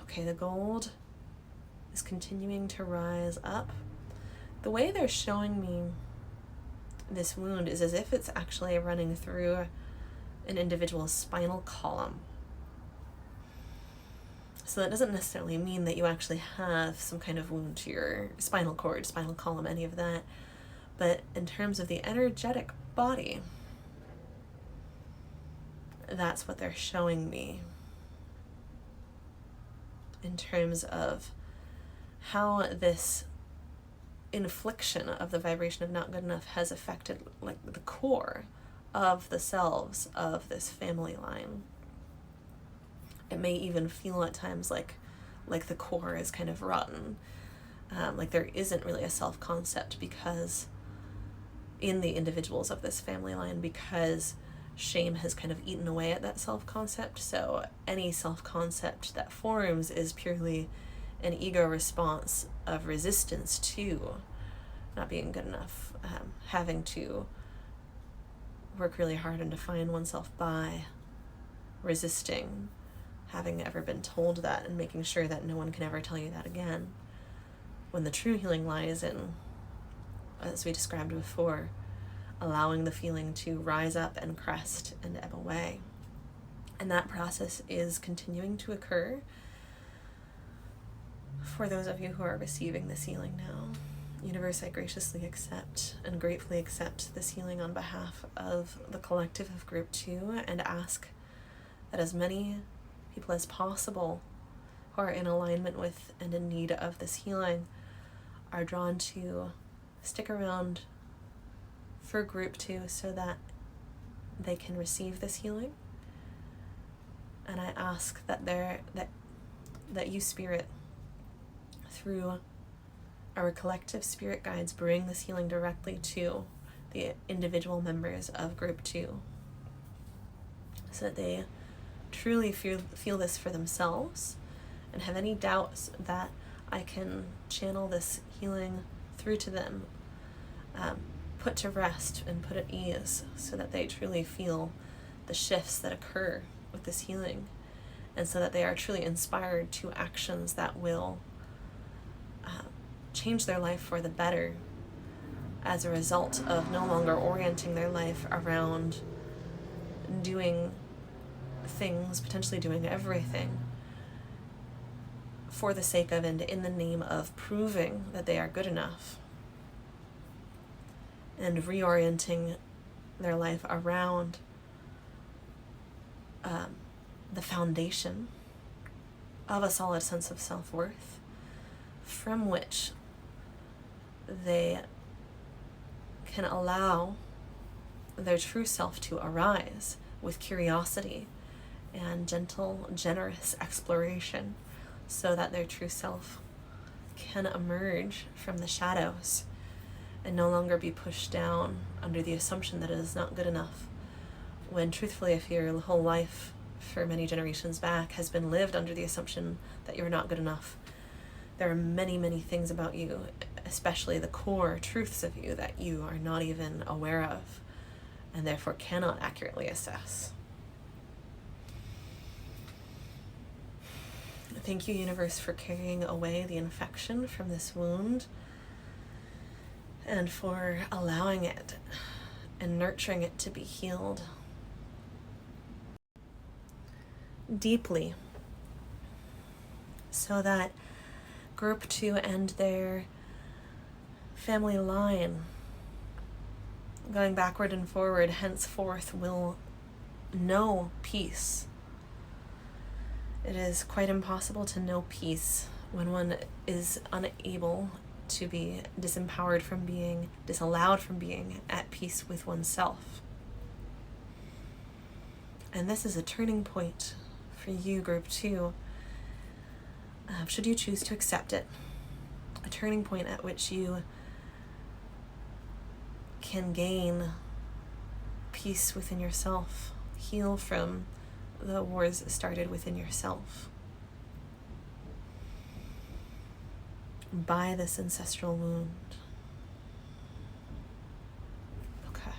Okay, the gold is continuing to rise up. The way they're showing me this wound is as if it's actually running through an individual's spinal column. So that doesn't necessarily mean that you actually have some kind of wound to your spinal cord, spinal column, any of that. But in terms of the energetic body, that's what they're showing me. In terms of how this infliction of the vibration of not good enough has affected like the core of the selves of this family line. It may even feel at times like the core is kind of rotten, like there isn't really a self-concept because in the individuals of this family line, because shame has kind of eaten away at that self-concept. So any self-concept that forms is purely an ego response of resistance to not being good enough, having to work really hard and define oneself by resisting having ever been told that, and making sure that no one can ever tell you that again, when the true healing lies in, as we described before, allowing the feeling to rise up and crest and ebb away. And that process is continuing to occur for those of you who are receiving this healing now. Universe, I graciously accept and gratefully accept this healing on behalf of the collective of Group 2, and ask that as many people as possible who are in alignment with and in need of this healing are drawn to stick around for Group 2 so that they can receive this healing. And I ask that that you, Spirit, through our collective spirit guides, bring this healing directly to the individual members of Group 2, so that they truly feel this for themselves, and have any doubts that I can channel this healing through to them, put to rest and put at ease, so that they truly feel the shifts that occur with this healing, and so that they are truly inspired to actions that will change their life for the better as a result of no longer orienting their life around doing things, potentially doing everything, for the sake of and in the name of proving that they are good enough, and reorienting their life around the foundation of a solid sense of self-worth, from which they can allow their true self to arise with curiosity and gentle, generous exploration, so that their true self can emerge from the shadows and no longer be pushed down under the assumption that it is not good enough, when truthfully, if your whole life for many generations back has been lived under the assumption that you're not good enough, there are many, many things about you, especially the core truths of you, that you are not even aware of, and therefore cannot accurately assess. Thank you, Universe, for carrying away the infection from this wound, and for allowing it and nurturing it to be healed deeply, so that Group 2 and their family line, going backward and forward, henceforth will know peace. It is quite impossible to know peace when one is unable to be disempowered from being, disallowed from being at peace with oneself. And this is a turning point for you, Group 2, should you choose to accept it. A turning point at which you can gain peace within yourself, heal from the wars started within yourself by this ancestral wound. Okay.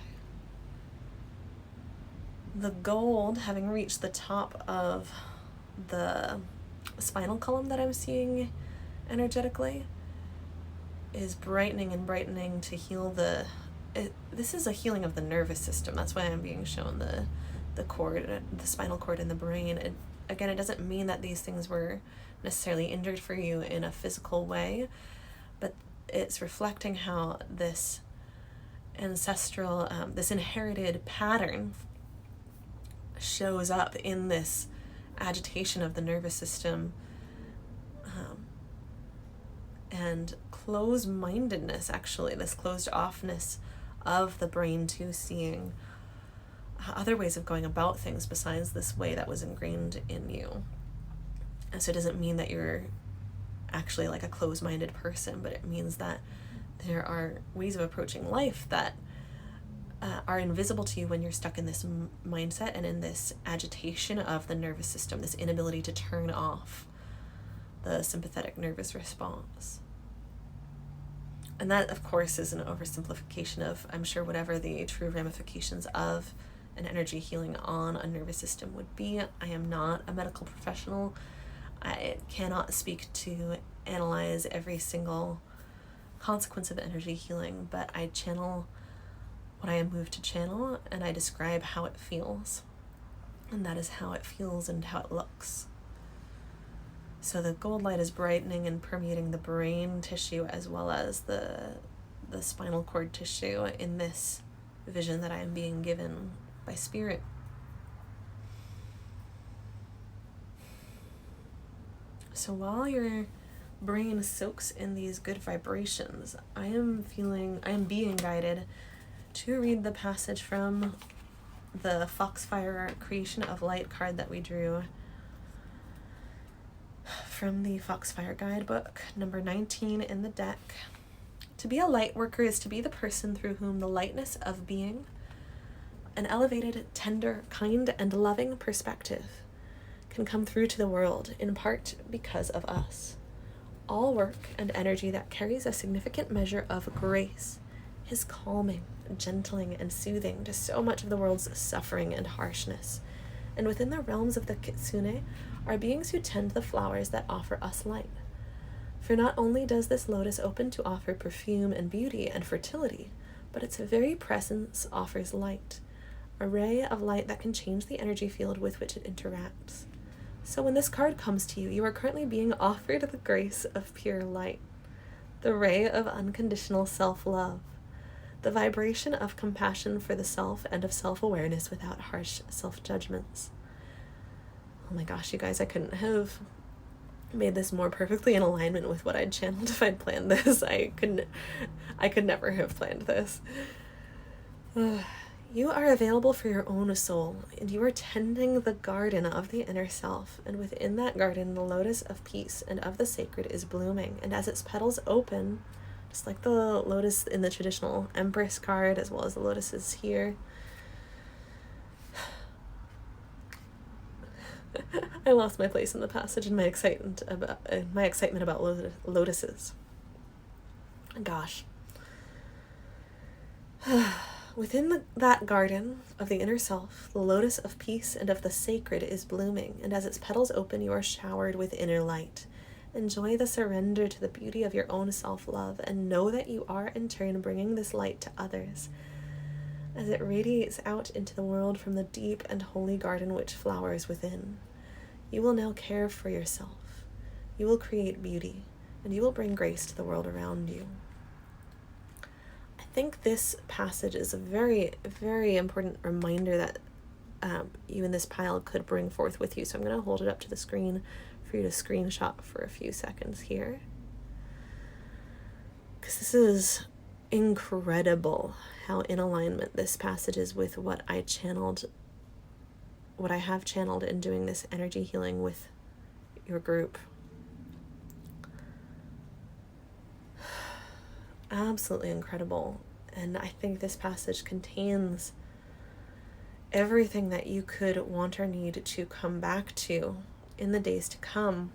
The gold, having reached the top of the spinal column that I'm seeing energetically, is brightening and brightening to heal this is a healing of the nervous system. That's why I'm being shown the cord, the spinal cord and the brain. Again, it doesn't mean that these things were necessarily injured for you in a physical way, but it's reflecting how this ancestral, this inherited pattern shows up in this agitation of the nervous system, and closed-mindedness, actually, this closed-offness of the brain to seeing other ways of going about things besides this way that was ingrained in you. And so it doesn't mean that you're actually like a closed-minded person, but it means that there are ways of approaching life that are invisible to you when you're stuck in this mindset and in this agitation of the nervous system, this inability to turn off the sympathetic nervous response. And that, of course, is an oversimplification of, I'm sure, whatever the true ramifications of an energy healing on a nervous system would be. I am not a medical professional. I cannot speak to analyze every single consequence of energy healing, but I channel what I am moved to channel, and I describe how it feels. And that is how it feels and how it looks. So the gold light is brightening and permeating the brain tissue as well as the spinal cord tissue in this vision that I am being given by Spirit. So while your brain soaks in these good vibrations, I am being guided to read the passage from the Foxfire Creation of Light card that we drew from the Foxfire Guidebook, number 19 in the deck. To be a light worker is to be the person through whom the lightness of being, an elevated, tender, kind, and loving perspective can come through to the world, in part because of us. All work and energy that carries a significant measure of grace is calming, gentling, and soothing to so much of the world's suffering and harshness. And within the realms of the Kitsune are beings who tend the flowers that offer us light. For not only does this lotus open to offer perfume and beauty and fertility, but its very presence offers light, a ray of light that can change the energy field with which it interacts. So when this card comes to you, you are currently being offered the grace of pure light, the ray of unconditional self-love, the vibration of compassion for the self and of self-awareness without harsh self-judgments. Oh my gosh, you guys, I couldn't have made this more perfectly in alignment with what I'd channeled if I'd planned this. I could never have planned this. You are available for your own soul, and you are tending the garden of the inner self, and within that garden the lotus of peace and of the sacred is blooming, and as its petals open, just like the lotus in the traditional Empress card, as well as the lotuses here, I lost my place in the passage in my excitement about lotuses. Gosh. Within that garden of the inner self, the lotus of peace and of the sacred is blooming, and as its petals open, you are showered with inner light. Enjoy the surrender to the beauty of your own self-love, and know that you are in turn bringing this light to others, as it radiates out into the world from the deep and holy garden which flowers within. You will now care for yourself. You will create beauty, and you will bring grace to the world around you. I think this passage is a very, very important reminder that you in this pile could bring forth with you. So I'm going to hold it up to the screen for you to screenshot for a few seconds here. Because this is incredible how in alignment this passage is with what I have channeled in doing this energy healing with your group. Absolutely incredible. And I think this passage contains everything that you could want or need to come back to in the days to come,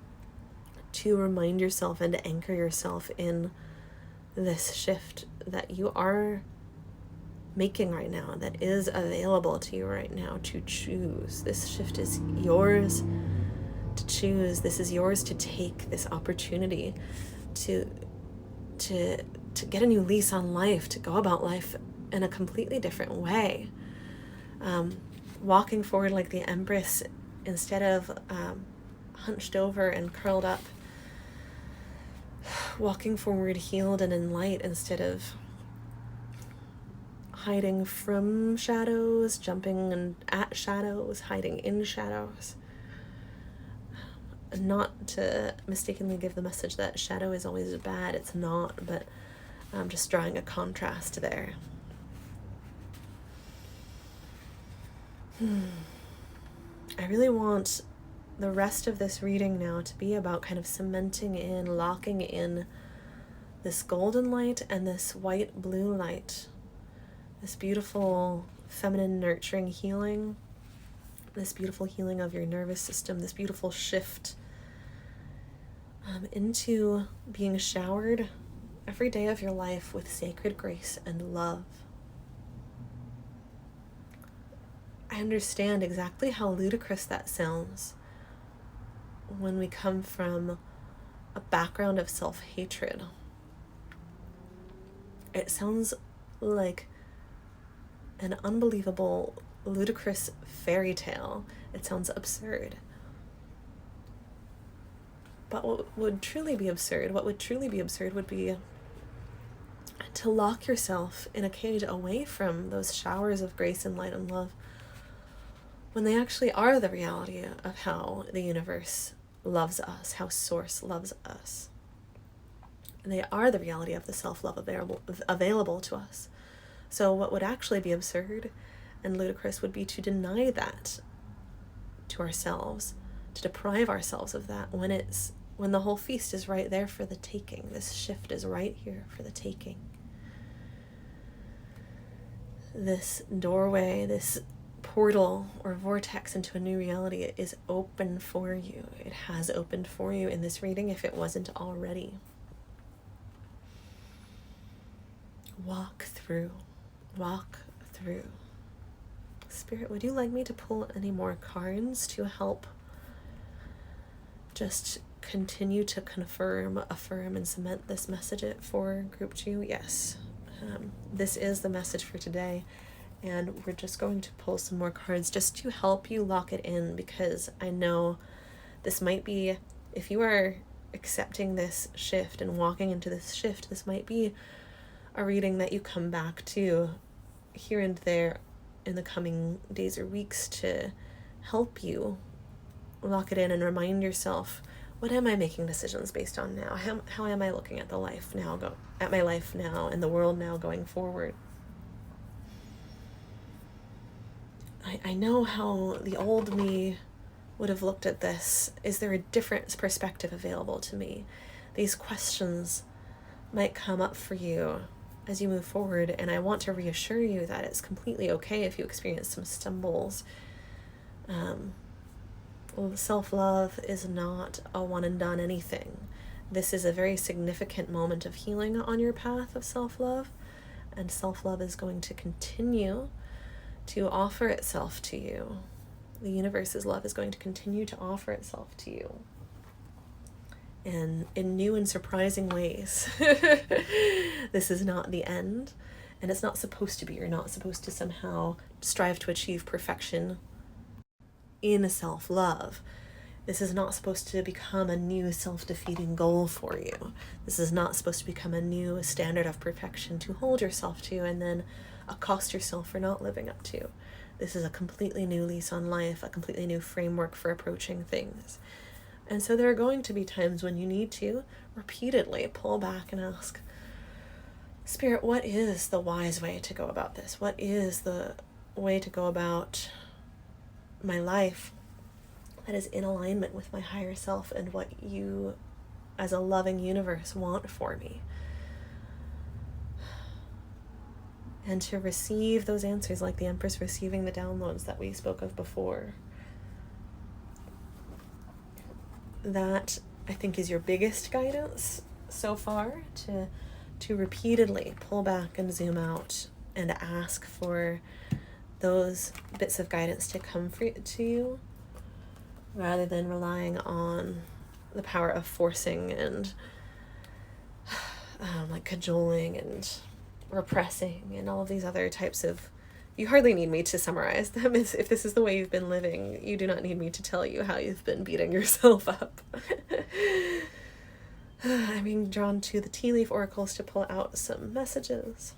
to remind yourself and to anchor yourself in this shift that you are making right now, that is available to you right now to choose. This shift is yours to choose. This is yours to take, this opportunity to get a new lease on life, to go about life in a completely different way. Walking forward like the Empress instead of hunched over and curled up. Walking forward healed and in light instead of hiding from shadows, jumping at shadows, hiding in shadows. not to mistakenly give the message that shadow is always bad. It's not, but I'm just drawing a contrast there. I really want the rest of this reading now to be about kind of cementing in, locking in this golden light and this white blue light, this beautiful feminine nurturing healing, this beautiful healing of your nervous system, this beautiful shift into being showered every day of your life with sacred grace and love. I understand exactly how ludicrous that sounds when we come from a background of self-hatred. It sounds like an unbelievable, ludicrous fairy tale. It sounds absurd. But what would truly be absurd would be to lock yourself in a cage away from those showers of grace and light and love, when they actually are the reality of how the universe loves us, how Source loves us. And they are the reality of the self-love available to us. So what would actually be absurd and ludicrous would be to deny that to ourselves, to deprive ourselves of that when the whole feast is right there for the taking. This shift is right here for the taking. This doorway, this portal or vortex into a new reality is open for you. It has opened for you in this reading if it wasn't already. Walk through. Spirit, would you like me to pull any more cards to help just continue to confirm, affirm, and cement this message for Group 2? Yes. This is the message for today. And we're just going to pull some more cards just to help you lock it in, because I know this might be, if you are accepting this shift and walking into this shift, this might be a reading that you come back to here and there in the coming days or weeks to help you lock it in and remind yourself, what am I making decisions based on now? How am I looking at my life now and the world now going forward? I know how the old me would have looked at this. Is there a different perspective available to me? These questions might come up for you as you move forward, and I want to reassure you that it's completely okay if you experience some stumbles. Self-love is not a one and done anything. This is a very significant moment of healing on your path of self-love, and self-love is going to continue to offer itself to you. The universe's love is going to continue to offer itself to you in new and surprising ways. This is not the end, and it's not supposed to be. You're not supposed to somehow strive to achieve perfection in self-love. This is not supposed to become a new self-defeating goal for you. This is not supposed to become a new standard of perfection to hold yourself to and then accost yourself for not living up to. This is a completely new lease on life, a completely new framework for approaching things. And so there are going to be times when you need to repeatedly pull back and ask, Spirit, what is the wise way to go about this? What is the way to go about my life that is in alignment with my higher self and what you, as a loving universe, want for me? And to receive those answers like the Empress receiving the downloads that we spoke of before. That, I think, is your biggest guidance so far, to repeatedly pull back and zoom out and ask for those bits of guidance to come to you, rather than relying on the power of forcing and like cajoling and repressing and all of these other types of, you hardly need me to summarize them. If this is the way you've been living, you do not need me to tell you how you've been beating yourself up. I'm being drawn to the tea leaf oracles to pull out some messages.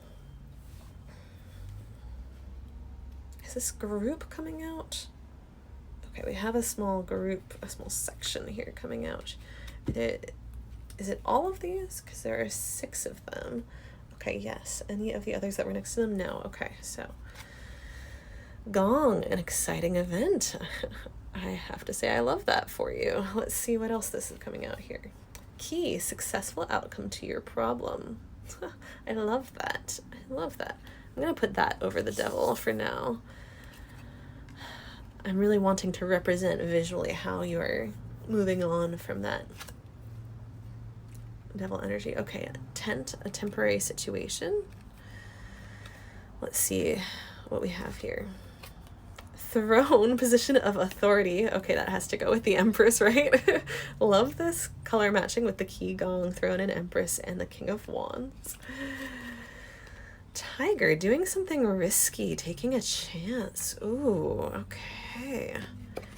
Is this group coming out? Okay, we have a small group, a small section here coming out. Is it all of these? Because there are 6 of them. Okay, yes. Any of the others that were next to them? No. Okay, so Gong, an exciting event. I have to say I love that for you. Let's see what else this is coming out here. Key, successful outcome to your problem. I love that. I love that. I'm going to put that over the devil for now. I'm really wanting to represent visually how you're moving on from that devil energy. Okay, tent, a temporary situation. Let's see what we have here. Throne, position of authority. Okay, that has to go with the Empress, right? Love this color matching with the key, gong, throne, and Empress, and the King of Wands. Tiger, doing something risky, taking a chance. Ooh, okay.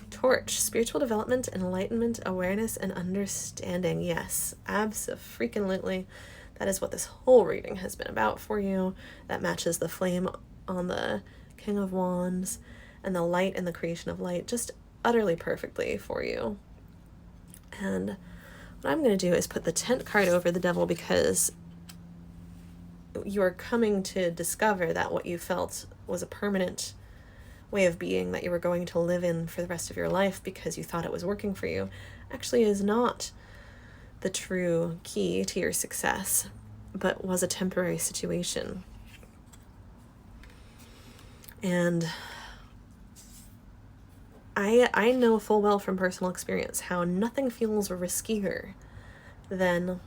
Torch, spiritual development, enlightenment, awareness, and understanding. Yes, abso-freaking-lutely. That is what this whole reading has been about for you. That matches the flame on the King of Wands and the light and the creation of light just utterly perfectly for you. And what I'm going to do is put the tent card over the devil, because you're coming to discover that what you felt was a permanent way of being that you were going to live in for the rest of your life because you thought it was working for you actually is not the true key to your success, but was a temporary situation. And I know full well from personal experience how nothing feels riskier than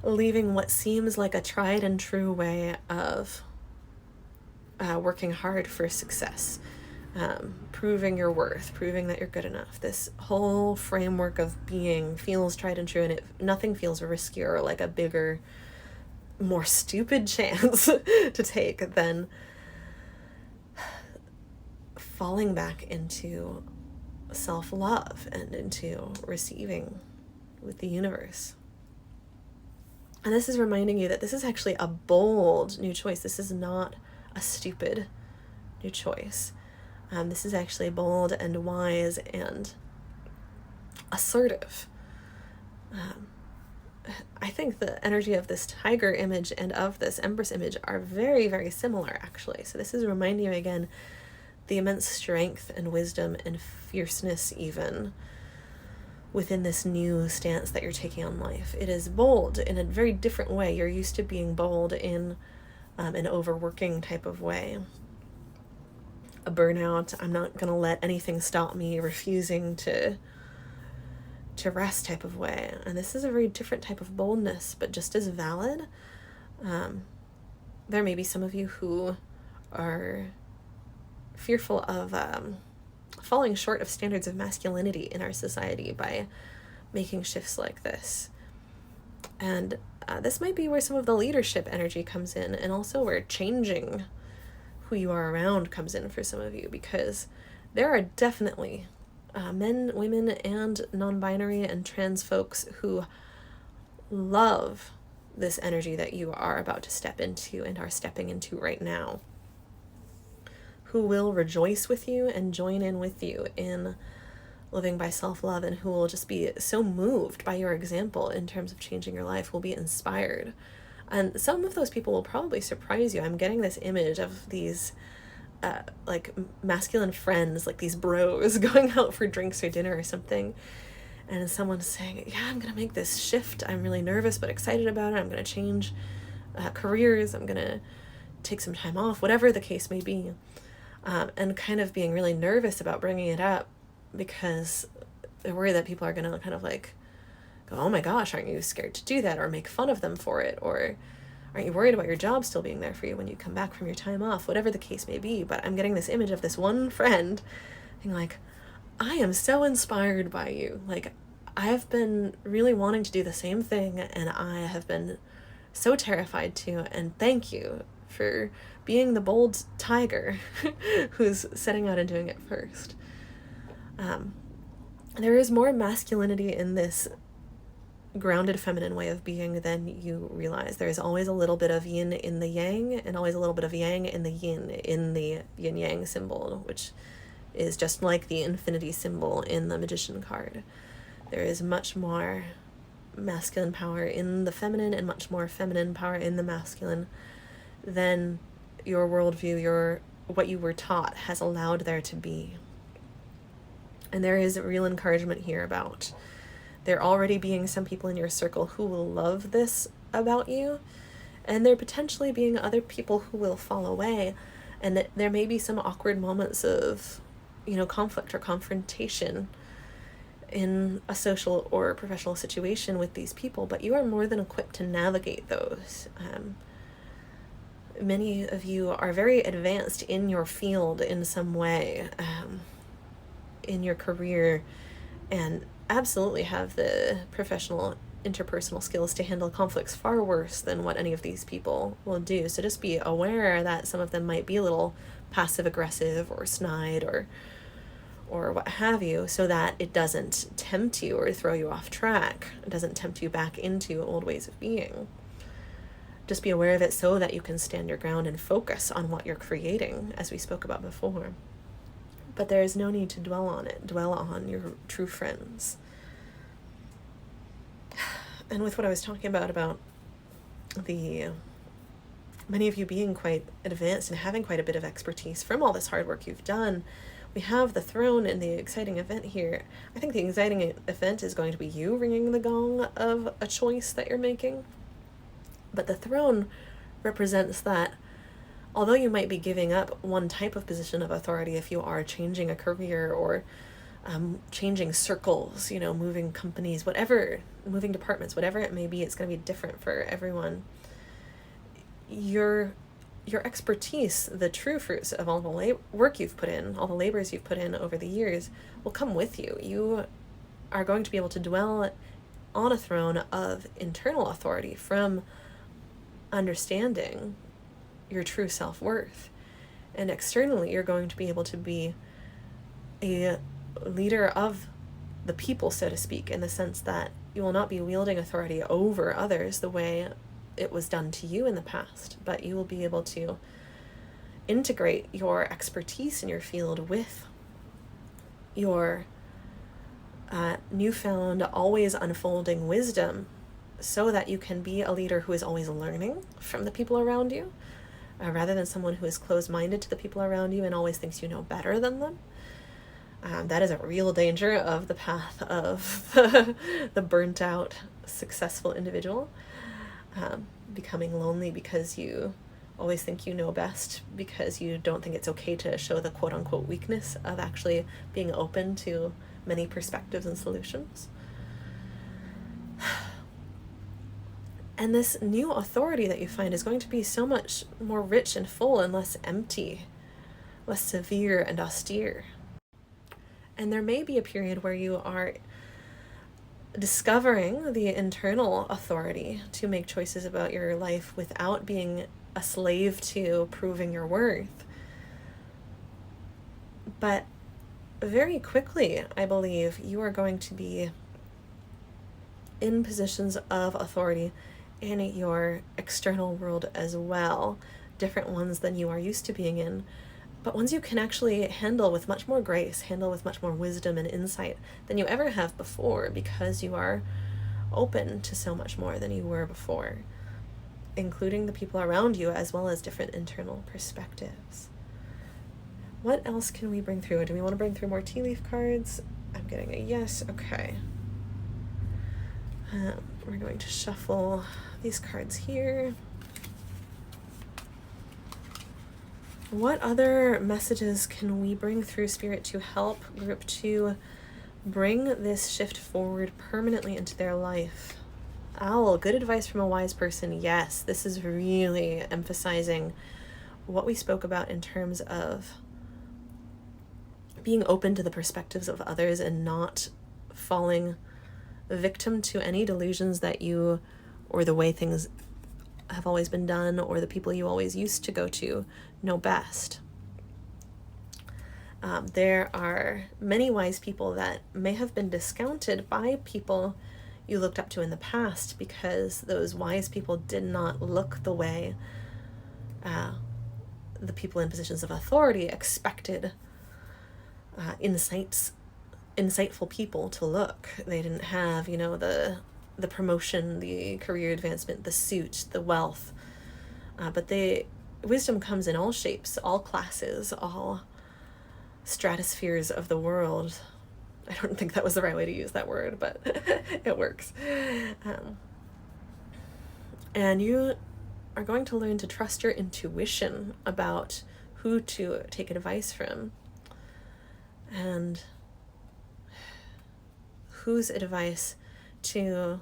leaving what seems like a tried and true way of working hard for success, proving your worth, proving that you're good enough. This whole framework of being feels tried and true, and nothing feels riskier or like a bigger, more stupid chance to take than falling back into self-love and into receiving with the universe. And this is reminding you that this is actually a bold new choice. This is not a stupid new choice. This is actually bold and wise and assertive. I think the energy of this tiger image and of this Empress image are very, very similar, actually. So this is reminding you again the immense strength and wisdom and fierceness even within this new stance that you're taking on life. It is bold in a very different way. You're used to being bold in an overworking type of way. A burnout, I'm not going to let anything stop me, refusing to rest type of way. And this is a very different type of boldness, but just as valid. There may be some of you who are fearful of falling short of standards of masculinity in our society by making shifts like this. And this might be where some of the leadership energy comes in, and also where changing who you are around comes in for some of you, because there are definitely men, women, and non-binary and trans folks who love this energy that you are about to step into and are stepping into right now, who will rejoice with you and join in with you in living by self-love, and who will just be so moved by your example in terms of changing your life, will be inspired. And some of those people will probably surprise you. I'm getting this image of these like masculine friends, like these bros going out for drinks or dinner or something, and someone's saying, yeah, I'm gonna make this shift, I'm really nervous but excited about it, I'm gonna change careers, I'm gonna take some time off, whatever the case may be. And kind of being really nervous about bringing it up because they're worried that people are going to kind of like go, oh my gosh, aren't you scared to do that, or make fun of them for it, or aren't you worried about your job still being there for you when you come back from your time off, whatever the case may be. But I'm getting this image of this one friend being like, I am so inspired by you. Like, I've been really wanting to do the same thing, and I have been so terrified to, and thank you for being the bold tiger who's setting out and doing it first. There is more masculinity in this grounded feminine way of being, then you realize there's always a little bit of yin in the yang and always a little bit of yang in the yin yang symbol, which is just like the infinity symbol in the Magician card. There is much more masculine power in the feminine and much more feminine power in the masculine than your worldview, what you were taught has allowed there to be. And there is real encouragement here about there already being some people in your circle who will love this about you, and there potentially being other people who will fall away, and that there may be some awkward moments of, conflict or confrontation in a social or professional situation with these people, but you are more than equipped to navigate those. Many of you are very advanced in your field in some way, in your career, and absolutely have the professional interpersonal skills to handle conflicts far worse than what any of these people will do. So just be aware that some of them might be a little passive aggressive or snide or what have you, so that it doesn't tempt you or throw you off track. It doesn't tempt you back into old ways of being. Just be aware of it so that you can stand your ground and focus on what you're creating, as we spoke about before. But there is no need to dwell on it. Dwell on your true friends. And with what I was talking about the many of you being quite advanced and having quite a bit of expertise from all this hard work you've done, we have the throne and the exciting event here. I think the exciting event is going to be you ringing the gong of a choice that you're making. But the throne represents that although you might be giving up one type of position of authority if you are changing a career or changing circles, moving companies, moving departments, whatever it may be, it's going to be different for everyone. Your expertise, the true fruits of all the work you've put in, all the labors you've put in over the years, will come with you. You are going to be able to dwell on a throne of internal authority from understanding your true self-worth. And externally, you're going to be able to be a leader of the people, so to speak, in the sense that you will not be wielding authority over others the way it was done to you in the past, but you will be able to integrate your expertise in your field with your newfound, always unfolding wisdom, so that you can be a leader who is always learning from the people around you, rather than someone who is closed-minded to the people around you and always thinks you know better than them. That is a real danger of the path of the burnt-out, successful individual. Becoming lonely because you always think you know best, because you don't think it's okay to show the quote-unquote weakness of actually being open to many perspectives and solutions. And this new authority that you find is going to be so much more rich and full and less empty, less severe and austere. And there may be a period where you are discovering the internal authority to make choices about your life without being a slave to proving your worth. But very quickly, I believe, you are going to be in positions of authority in your external world as well, different ones than you are used to being in, but ones you can actually handle with much more grace, handle with much more wisdom and insight than you ever have before, because you are open to so much more than you were before, including the people around you as well as different internal perspectives. What else can we bring through? Do we want to bring through more tea leaf cards? I'm getting a yes. Okay. We're going to shuffle these cards here. What other messages can we bring through, Spirit, to help Group 2 bring this shift forward permanently into their life? Owl, good advice from a wise person. Yes, this is really emphasizing what we spoke about in terms of being open to the perspectives of others and not falling victim to any delusions that you, or the way things have always been done, or the people you always used to go to know best. There are many wise people that may have been discounted by people you looked up to in the past, because those wise people did not look the way the people in positions of authority expected insightful people to look. They didn't have, the promotion, the career advancement, the suit, the wealth, but wisdom comes in all shapes, all classes, all stratospheres of the world. I don't think that was the right way to use that word, but it works. And you are going to learn to trust your intuition about who to take advice from, and whose advice to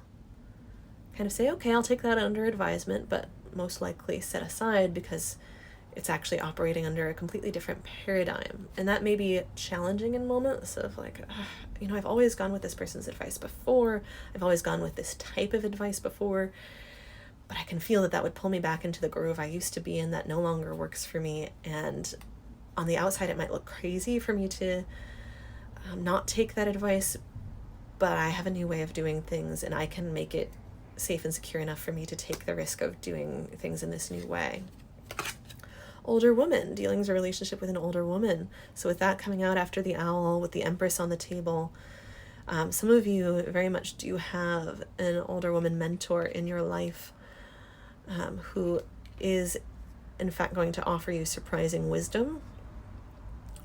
kind of say, okay, I'll take that under advisement, but most likely set aside because it's actually operating under a completely different paradigm. And that may be challenging in moments of like, I've always gone with this person's advice before. I've always gone with this type of advice before. But I can feel that would pull me back into the groove I used to be in that no longer works for me. And on the outside, it might look crazy for me to not take that advice, but I have a new way of doing things, and I can make it safe and secure enough for me to take the risk of doing things in this new way. Older woman, dealing with a relationship with an older woman. So with that coming out after the owl, with the Empress on the table, some of you very much do have an older woman mentor in your life who is in fact going to offer you surprising wisdom,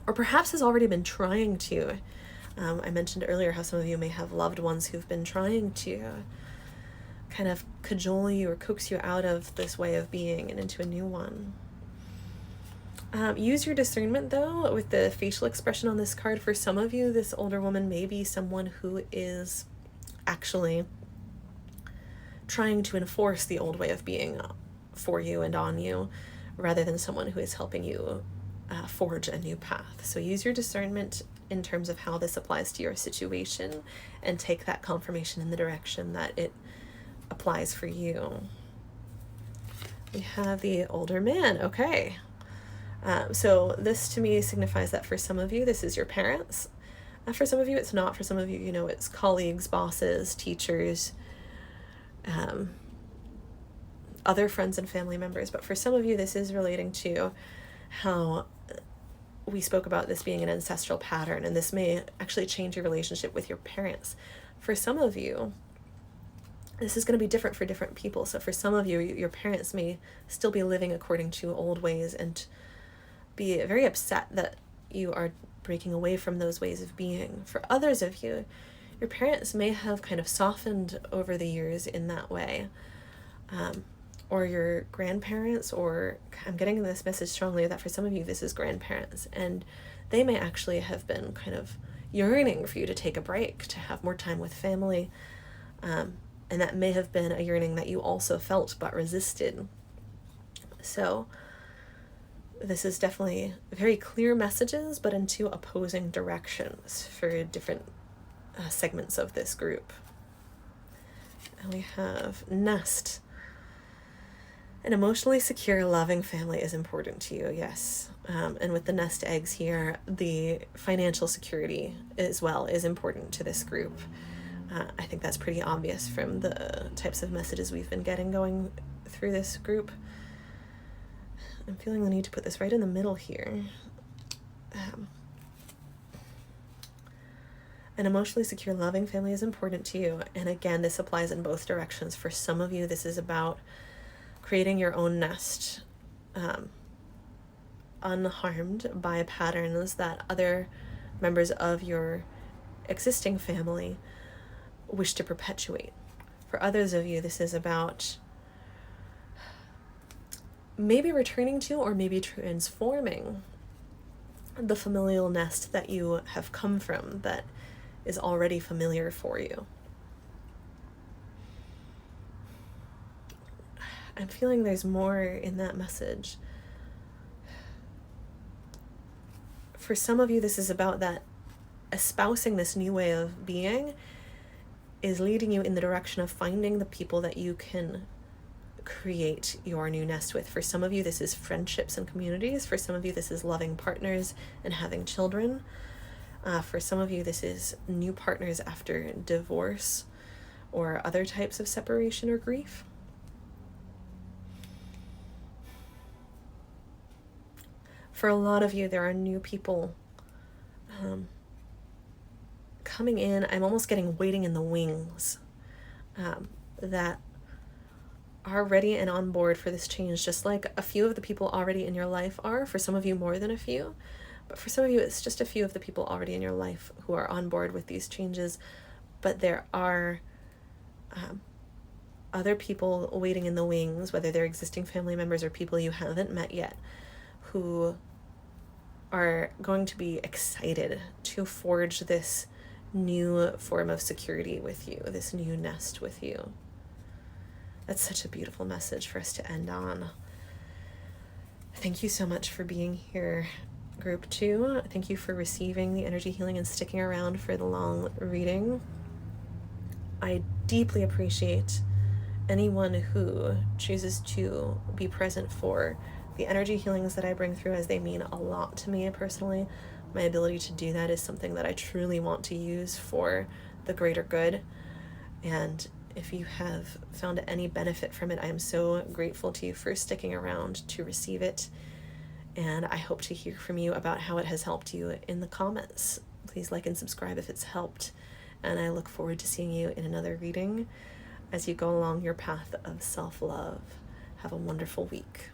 or perhaps has already been trying to. I mentioned earlier how some of you may have loved ones who've been trying to kind of cajole you or coax you out of this way of being and into a new one. Use your discernment, though, with the facial expression on this card. For some of you, this older woman may be someone who is actually trying to enforce the old way of being for you and on you, rather than someone who is helping you forge a new path. So use your discernment in terms of how this applies to your situation, and take that confirmation in the direction that it applies for you. We have the older man. Okay. So this to me signifies that for some of you, this is your parents. For some of you, it's not. For some of you, it's colleagues, bosses, teachers, other friends and family members. But for some of you, this is relating to how we spoke about this being an ancestral pattern, and this may actually change your relationship with your parents. For some of you, this is going to be different for different people. So for some of you, your parents may still be living according to old ways and be very upset that you are breaking away from those ways of being. For others of you, your parents may have kind of softened over the years in that way. Or your grandparents, or I'm getting this message strongly that for some of you, this is grandparents, and they may actually have been kind of yearning for you to take a break, to have more time with family. And that may have been a yearning that you also felt but resisted. So this is definitely very clear messages, but in two opposing directions for different segments of this group. And we have nest. An emotionally secure, loving family is important to you, yes. And with the nest eggs here, the financial security as well is important to this group. I think that's pretty obvious from the types of messages we've been getting going through this group. I'm feeling the need to put this right in the middle here. An emotionally secure, loving family is important to you. And again, this applies in both directions. For some of you, this is about creating your own nest, unharmed by patterns that other members of your existing family wish to perpetuate. For others of you, this is about maybe returning to, or maybe transforming, the familial nest that you have come from that is already familiar for you. I'm feeling there's more in that message. For some of you, this is about that espousing this new way of being is leading you in the direction of finding the people that you can create your new nest with. For some of you, this is friendships and communities. For some of you, this is loving partners and having children. For some of you, this is new partners after divorce, or other types of separation or grief. For a lot of you, there are new people coming in. I'm almost getting waiting in the wings, that are ready and on board for this change, just like a few of the people already in your life are. For some of you, more than a few, but for some of you, it's just a few of the people already in your life who are on board with these changes. But there are other people waiting in the wings, whether they're existing family members or people you haven't met yet, who are going to be excited to forge this new form of security with you, this new nest with you. That's such a beautiful message for us to end on. Thank you so much for being here, group 2. Thank you for receiving the energy healing and sticking around for the long reading. I deeply appreciate anyone who chooses to be present for the energy healings that I bring through, as they mean a lot to me personally. My ability to do that is something that I truly want to use for the greater good. And if you have found any benefit from it, I am so grateful to you for sticking around to receive it. And I hope to hear from you about how it has helped you in the comments. Please like and subscribe if it's helped. And I look forward to seeing you in another reading as you go along your path of self-love. Have a wonderful week.